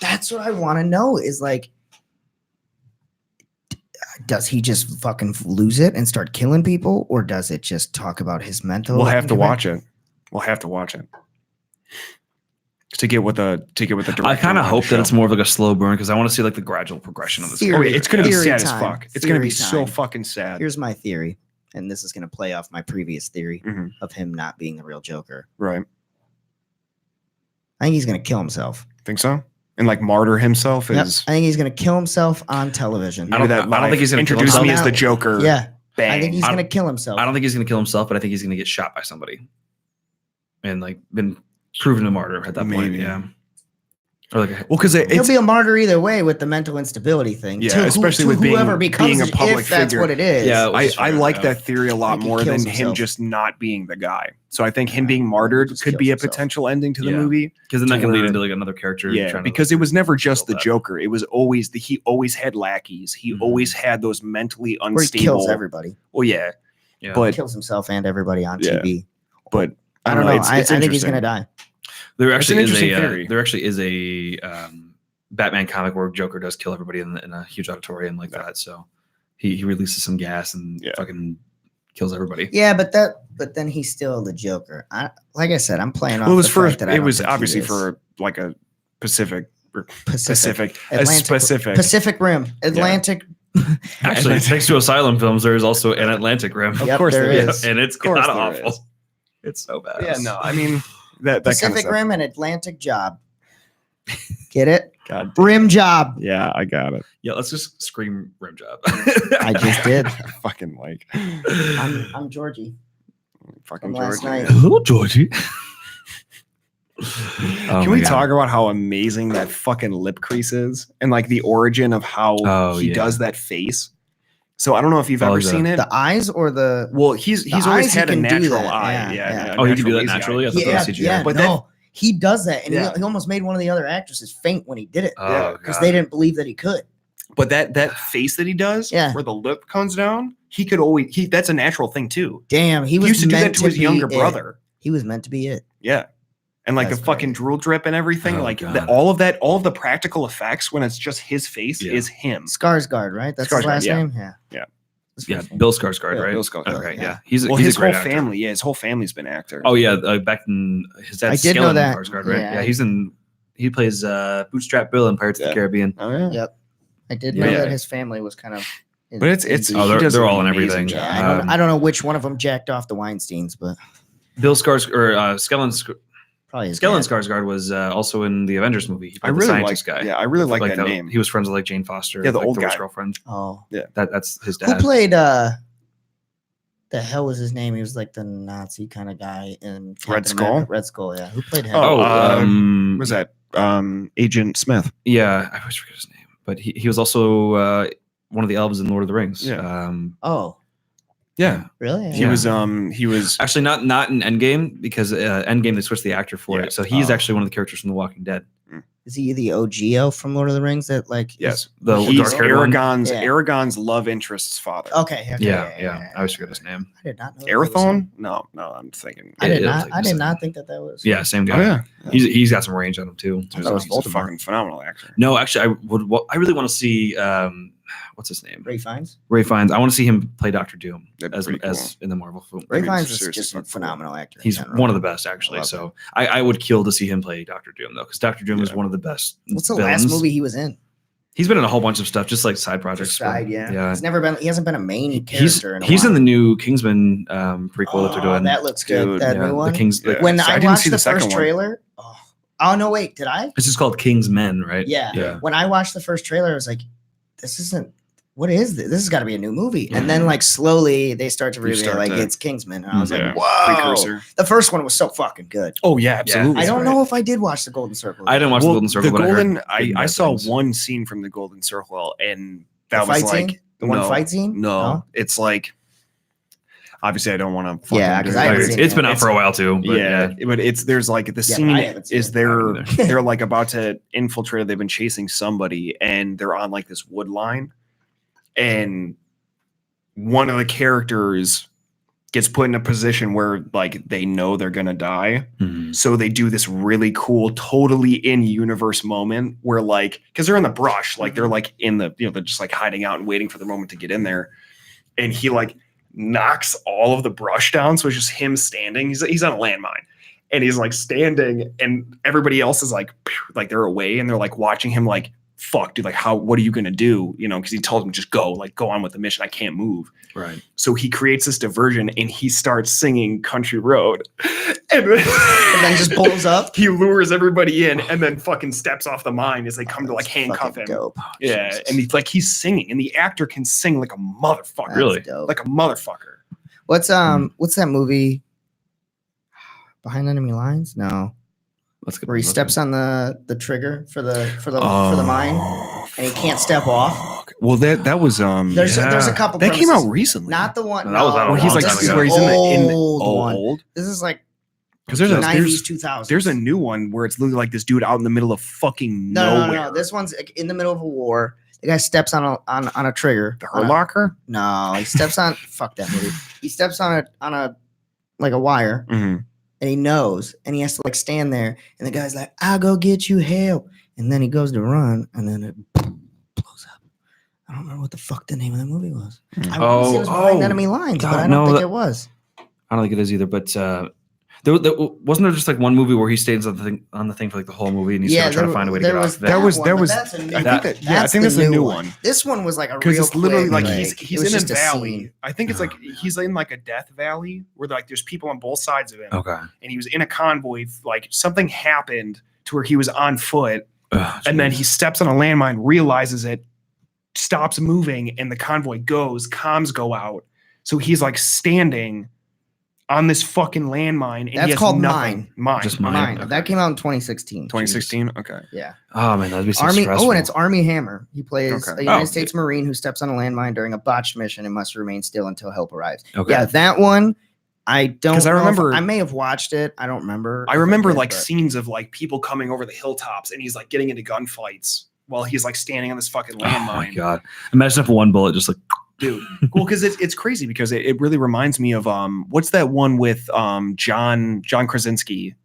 that's what I want to know is like, does he just fucking lose it and start killing people, or does it just talk about his mental? We'll have to watch it. We'll have to watch it to get what the director. I kind of hope that it's more of like a slow burn, because I want to see like the gradual progression of this. It's going to be sad time. as fuck. It's going to be so fucking sad. Here's my theory, and this is going to play off my previous theory of him not being the real Joker. Right. I think he's going to kill himself. Think so? And like martyr himself is. I think he's going to kill himself on television. I don't think he's going to introduce me as the Joker. Yeah. Bang. I think he's going to kill himself. I don't think he's going to kill himself, but I think he's going to get shot by somebody, and like been proven a martyr at that point. Yeah. Or like, well, because he'll be a martyr either way with the mental instability thing. Yeah, especially with whoever being a public if that's figure. what it is. Yeah, I like that theory a lot more than him just not being the guy. So I think him being martyred could be a potential ending to the movie, because then that can lead into like another character. Yeah, because it was never just the Joker. It was always he always had lackeys. He always had those mentally unstable. Where he kills everybody. Well, yeah, but he kills himself and everybody on TV. But I don't know. I think he's gonna die. There actually is a Batman comic where Joker does kill everybody in a huge auditorium like that. So he releases some gas and fucking kills everybody. Yeah, but then he's still the Joker. Like I said, I'm playing off. Well, it was obviously for like a Pacific Rim Atlantic. Actually, thanks to Asylum Films, there is also an Atlantic Rim. Of course there is, and it's kind of awful. It's so bad. Yeah, no, I mean that Pacific kind of Rim and Atlantic Job. Get it? God, Rim Job. Yeah, I got it. Yeah, let's just scream Rim Job. I just did. Fucking like. I'm Georgie. Fucking last Georgie. night. Hello, Georgie. Can we talk about how amazing that fucking lip crease is, and like the origin of how he does that face? So I don't know if you've ever seen it. The eyes or the he's always had a natural eye. Yeah. Oh, he can do that naturally. But no, he does that, and he almost made one of the other actresses faint when he did it. Because they didn't believe that he could. But that face that he does, where the lip comes down, he could always that's a natural thing too. Damn, he used to do that to his younger brother. He was meant to be it. Yeah. And like the fucking drool drip and everything, all of the practical effects when it's just his face is him. Skarsgård, right? That's his last name. Yeah, Bill Skarsgård, right? Bill Skarsgård. Okay, yeah. He's his a great whole actor. family. Yeah, his whole family's been actors. Oh yeah, back in his dad's I did know that. Skarsgård, right? Yeah, he plays Bootstrap Bill in Pirates of the Caribbean. Oh yeah. Yep. I did know that his family was kind of. But they're all in everything. Yeah, I don't know which one of them jacked off the Weinsteins, but Bill Skarsgård or Stellan Skarsgård was also in the Avengers movie. I really like guy. Yeah, I really like that name. He was friends with like Jane Foster. Yeah, the old worst girlfriend. Oh, yeah, that's his dad. Who played? The hell was his name? He was like the Nazi kind of guy in Red Skull. Red Skull, yeah. Who played him? Was that Agent Smith? Yeah, I always forget his name, but he was also one of the elves in Lord of the Rings. Yeah. Yeah. Really? He was actually not in Endgame, because Endgame they switched the actor for it. So he's actually one of the characters from The Walking Dead. Is he the OG elf from Lord of the Rings? That like Yes, The he's dark-haired one? Aragon's Yeah. Aragon's love interest's father. Okay. Yeah. I always forget his name. I did not know. that was him. Arathorn? No, I'm thinking. I did It looks not. like I the did same. not think that was. Yeah, same Oh guy. yeah, He's got some range on him too. I thought it was he's a Voldemort. fucking phenomenal actor. No, actually, I really want to see what's his name? Ray Fiennes. Ray Fiennes. I want to see him play Doctor Doom That'd be as pretty as in the Marvel film. Ray mean, Fiennes is seriously just a fucking cool. phenomenal actor. in He's general. one of the best, actually. Love So I would kill to see him play Doctor Doom, though, because Doctor Doom is Yeah. one of the best. What's the villains. last movie he was in? He's been in a whole bunch of stuff, just like side projects. but- Side, yeah. yeah. He's never been. He hasn't been a main He's character. he's in in a the while. new Kingsman prequel that they're doing. That looks good. Dude, that yeah, new one. The Kings. Yeah. When So I I didn't watched see the the second first one. trailer. Oh no! Wait, did I? It's just called Kingsmen, right? Yeah. Yeah. When I watched the first trailer, I was like, "This isn't. What is this? This has got to be a new movie." And then, like, slowly they start to You reveal start like to- it's Kingsman, and I was Yeah. like, "Whoa!" Precursor. The first one was so fucking good. Oh yeah, absolutely. I don't Right. know if I did watch the Golden Circle. I didn't watch the Golden Circle, The but Golden, I, heard good I saw things. one scene from the Golden Circle, and The that was fight like scene? The one no, fight scene? No, No? it's like obviously I don't want to. Yeah, 'cause I haven't seen It's been it. out for a while too. But yeah, but there's like the Yeah, scene but I haven't seen is it. they're I haven't either. they're like about to infiltrate. They've been chasing somebody, and they're on like this wood line, and one of the characters gets put in a position where like they know they're gonna die. Mhm. So they do this really cool, totally in universe moment where like, cause they're in the brush, like they're like in the, they're just like hiding out and waiting for the moment to get in there. And he like knocks all of the brush down. So it's just him standing. He's on a landmine and he's like standing and everybody else is like they're away and they're like watching him like, fuck, dude, like what are you gonna do? Cause he told them just go on with the mission. I can't move. Right. So he creates this diversion and he starts singing Country Road. And then just pulls up. He lures everybody in and then fucking steps off the mine as they come to like That's handcuff fucking him. Dope. Yeah. Jesus. And he's singing and the actor can sing like a motherfucker. That's Really? dope. Like a motherfucker. What's that movie? Behind Enemy Lines? No. Let's go. Where he steps on the trigger for the mine and he can't step off. Well, that was There's a couple. that came out premises. recently. Not the one. No, that was out a where he's long like time this is ago. where he's in the old one. old. This is like Because there's a 90s, 2000s. there's a new one where it's literally like this dude out in the middle of fucking no. nowhere. This one's like in the middle of a war. The guy steps on a trigger. The Hurt Locker. No, he steps on. Fuck that movie. He steps on a like a wire, Mm-hmm. and he knows, and he has to like stand there, and the guy's like, "I'll go get you help," and then he goes to run, and then it blows up. I don't remember what the fuck the name of the movie was. I want to say it was Behind Enemy Lines, God, but I don't no, think that- it was. I don't think it is either. But wasn't there just like one movie where he stays on the thing for like the whole movie and he's trying to find a way to there get was off that that? was- one, that but was- that's a new I one. think that's the new one. This one was like a Because real it's literally quick, like it he's was in a just valley. scene. I think it's like he's in like a death valley where like there's people on both sides of him, Okay. and he was in a convoy. Like something happened to where he was on foot, Ugh, and then jeez. he steps on a landmine, realizes it, stops moving, and the convoy goes. Comms go out, so he's like standing on this fucking landmine. And he That's has called nothing. Mine. Just Mine. Mine. Okay. That came out in 2016. 2016. Okay. Yeah. Oh man, that'd be so Army. stressful. Oh, and it's Army Hammer. He plays Okay. a United Oh, States Marine who steps on a landmine during a botched mission and must remain still until help arrives. okay. Yeah, that one. I don't. 'Cause I know if- remember- I may have watched it. I don't remember. I if remember did, like but- scenes of like people coming over the hilltops, and he's like getting into gunfights while he's like standing on this fucking Oh my landmine. god! Imagine if one bullet just like Dude, well, because it's crazy because it really reminds me of what's that one with John Krasinski,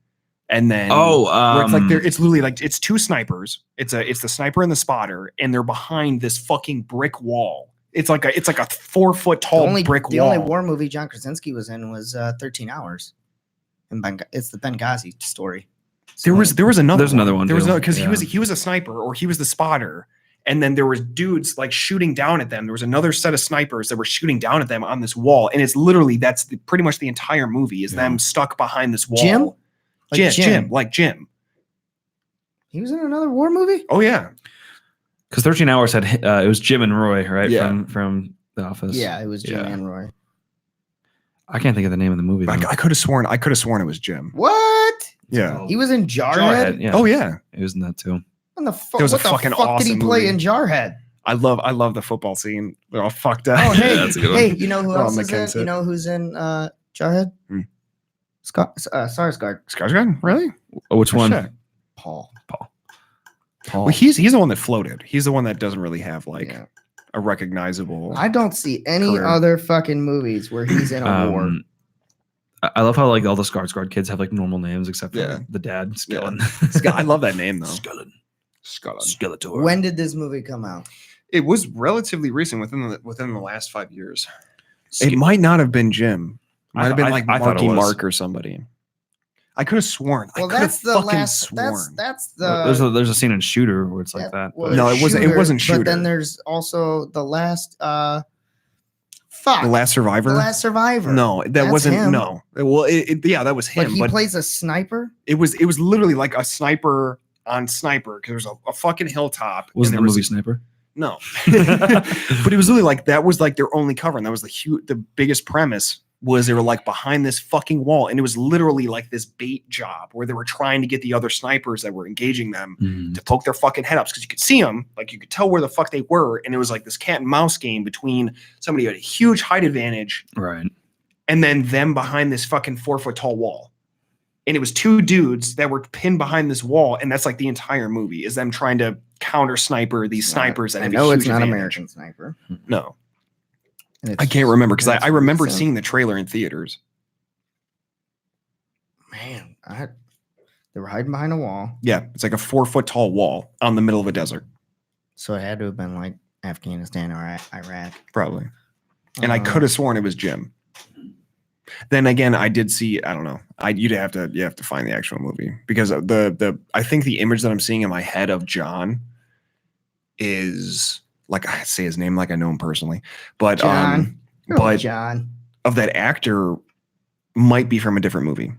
and then where it's like it's literally like it's two snipers. It's the sniper and the spotter, and they're behind this fucking brick wall. It's like a 4-foot tall brick the wall. only war movie John Krasinski was in was 13 Hours. And it's the Benghazi story. There was another. There's another one There was too. because Yeah. he was a sniper or he was the spotter. And then there was dudes like shooting down at them. There was another set of snipers that were shooting down at them on this wall. And it's literally, pretty much the entire movie is them stuck behind this wall. Jim? Like Jim. He was in another war movie? Oh yeah. because 13 Hours had it was Jim and Roy, right? Yeah. From The Office. Yeah, it was Jim Yeah. and Roy. I can't think of the name of the movie. I though. could have sworn it was Jim. What? Yeah. He was in Jarhead? Jarhead, yeah. Oh yeah. He was in that too. What the fuck? It was a What the fucking fuck did he awesome play movie. in Jarhead? I love the football scene. They're all fucked up. Oh, hey, that's a good one. hey, you know who Oh, else is in? McKenzie. You know who's in Jarhead? Hmm. Sarsgaard. Skarsgård? Really? Oh, which Oh, one? shit. Paul. Paul. Well, he's the one that floated. He's the one that doesn't really have like Yeah. a recognizable. I don't see any career. other fucking movies where he's in a war. I love how like all the Skarsgård kids have like normal names except for Yeah. the dad, Skellen. I love that name though. Skellen. Skellen. Skeletor. When did this movie come out? It was relatively recent, within the last 5 years. It might not have been Jim. It might have been like I thought it Marky was. Mark or somebody. I could have sworn. Well, I could have that's the fucking last. sworn. That's the. There's a scene in Shooter where it's like that. was but- No, it wasn't- it wasn't But Shooter. then there's also the last. Fuck. The Last Survivor. The Last Survivor. No, that That's wasn't. him. No. Well, yeah, that was But him. he But plays a sniper. It was literally like a sniper on sniper because there's a fucking hilltop. was and the there movie Sniper? No, but it was literally like that was like their only cover, and that was the biggest premise was they were like behind this fucking wall, and it was literally like this bait job where they were trying to get the other snipers that were engaging them to poke their fucking head ups because you could see them, like you could tell where the fuck they were, and it was like this cat and mouse game between somebody who had a huge height advantage Right. and then them behind this fucking 4 foot tall wall. And it was two dudes that were pinned behind this wall, and that's like the entire movie is them trying to counter sniper these snipers that I have know a it's huge not advantage. American Sniper. No, And I it's- can't remember because it's I remember recent. seeing the trailer in theaters. Man, they were hiding behind a wall, Yeah, it's like a 4 foot tall wall on the middle of a desert, so it had to have been like Afghanistan or Iraq. probably. And I Uh, could have sworn it was Jim. Then again, I did see. I don't know. You have to find the actual movie because I think the image that I'm seeing in my head of John is like I say his name like I know him personally, but John. Good old but John. of that actor might be from a different movie.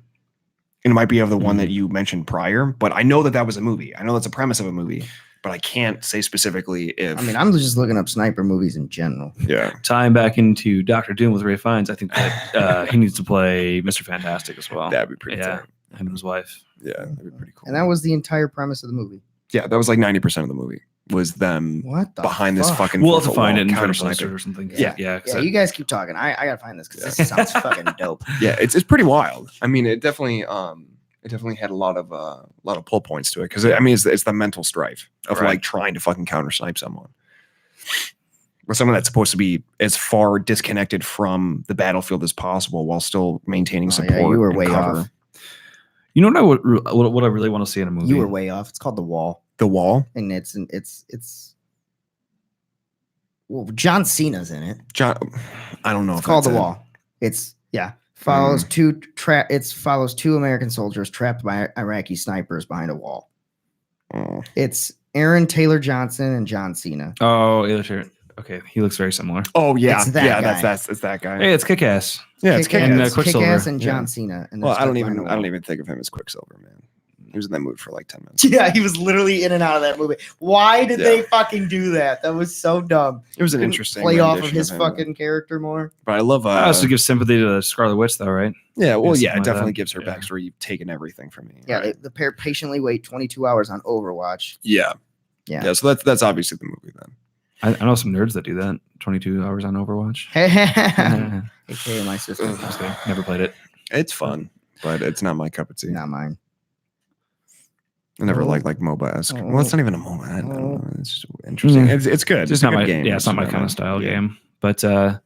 And it might be of the one that you mentioned prior, but I know that was a movie. I know that's a premise of a movie, but I can't say specifically if. I mean, I'm just looking up sniper movies in general. yeah, Tying back into Doctor Doom with Ray Fiennes, I think that he needs to play Mr. Fantastic as well. that'd be pretty. Yeah. tight. Him and his wife. Yeah, that'd be pretty cool. And that was the entire premise of the movie. yeah, that was like 90% of the movie was them What the behind this fuck? fucking. We'll have to 4 foot find wall it and try to counter post it sniper. or something. Yeah. Yeah. 'cause Yeah, you guys keep talking. I gotta find this because this sounds fucking dope. Yeah, it's pretty wild. I mean, it definitely had a lot of pull points to it because I mean it's the mental strife of Right. like trying to fucking counter snipe someone. Or someone that's supposed to be as far disconnected from the battlefield as possible while still maintaining Oh, support. yeah, you were and way cover. off. You know what I really want to see in a movie? You were way off. It's called The Wall, The Wall. and it's well, John Cena's in it. John, I don't know. It's if called that's The it. Wall. It's follows follows two American soldiers trapped by Iraqi snipers behind a wall. Oh. It's Aaron Taylor Johnson and John Cena. Oh, yeah, sure. Okay, he looks very similar. Oh yeah, It's that yeah. guy. That's that guy. Hey, it's Kick-Ass. Yeah, it's Kick-Ass- and, Kick-Ass. Quicksilver. Kick-Ass and Yeah. John Cena. And Well, they're I don't stuck behind a even wall. think of him as Quicksilver, man. He was in that movie for like 10 minutes. Yeah, he was literally in and out of that movie. Why did Yeah. they fucking do that? That was so dumb. It was an Couldn't interesting play off of rendition his him. fucking character more. But I love. I also give sympathy to Scarlet Witch, though, right? Yeah, well, something yeah, it like definitely that. gives her Yeah. backstory. You've taken everything from me. Yeah, right? the pair patiently wait 22 hours on Overwatch. Yeah. Yeah. Yeah. So that's obviously the movie then. I know some nerds that do that. 22 hours on Overwatch. AKA my sister. Just kidding. Never played it. It's fun, but it's not my cup of tea. Not mine. I never Oh. liked like MOBA-esque. Oh. Well, it's not even a MOBA. I don't know. It's just interesting. Mm. It's good. It's just a not good my game. yeah, it's not my just kind of style yeah. game. But oh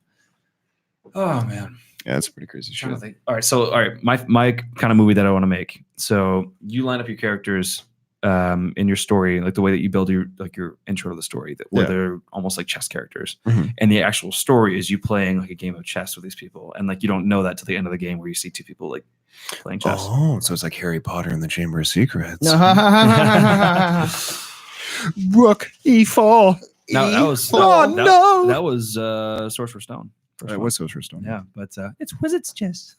man. Yeah, it's pretty crazy Trying to shit. think. All right, my kind of movie that I want to make. So you line up your characters in your story, like the way that you build your intro to the story, where Yeah. they're almost like chess characters, Mhm. and the actual story is you playing like a game of chess with these people, and like you don't know that till the end of the game where you see two people like playing chess. Oh, so it's like Harry Potter and the Chamber of Secrets. No. Rook E4. No, that was Oh, that, no. that was Sorcerer's Stone. First It one. was Sorcerer's Stone. Yeah, but it's Wizard's Chess.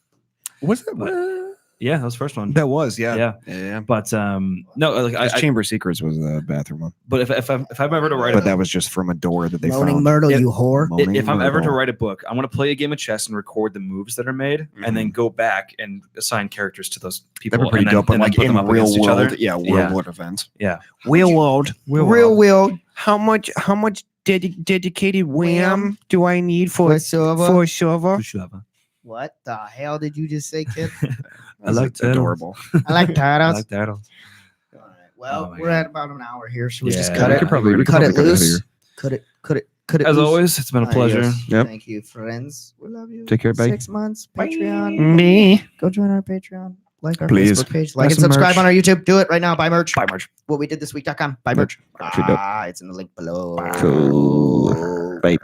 Was it? Yeah, that was the first one. That was, yeah. Yeah. Yeah. But no, like Chamber of Secrets was the bathroom one. but if I'm ever to write But a that was just from a door that they Moaning found. Myrtle, If- you whore. Moaning if I'm ever to Myrtle. write a book, I want to play a game of chess and record the moves that are made, and then go back and assign characters to those people. That'd be pretty and then, dope, but and then like put in them up real against each world, other. yeah, real Yeah. world events. Yeah, Real world. Real will. How much dedicated wham do I need for server? What the hell did you just say, kid? I like adorable. I like I turtles. like that. Well, my we're God. at about an hour here. Should we Yeah, just cut we it? could probably- we could cut probably it cut it loose. here. Cut it As loose. always, it's been a pleasure. Adios. Yep. Thank you, friends. We love you. Take care, bye. 6 months. Patreon. Me. Go join our Patreon. Like our Please. Facebook page. Buy Like and some subscribe merch. on our YouTube. Do it right now. Buy merch. Bye, March. What we did this week.com. Buy Yep. merch. Pretty dope. It's in the link below. Cool. Bye.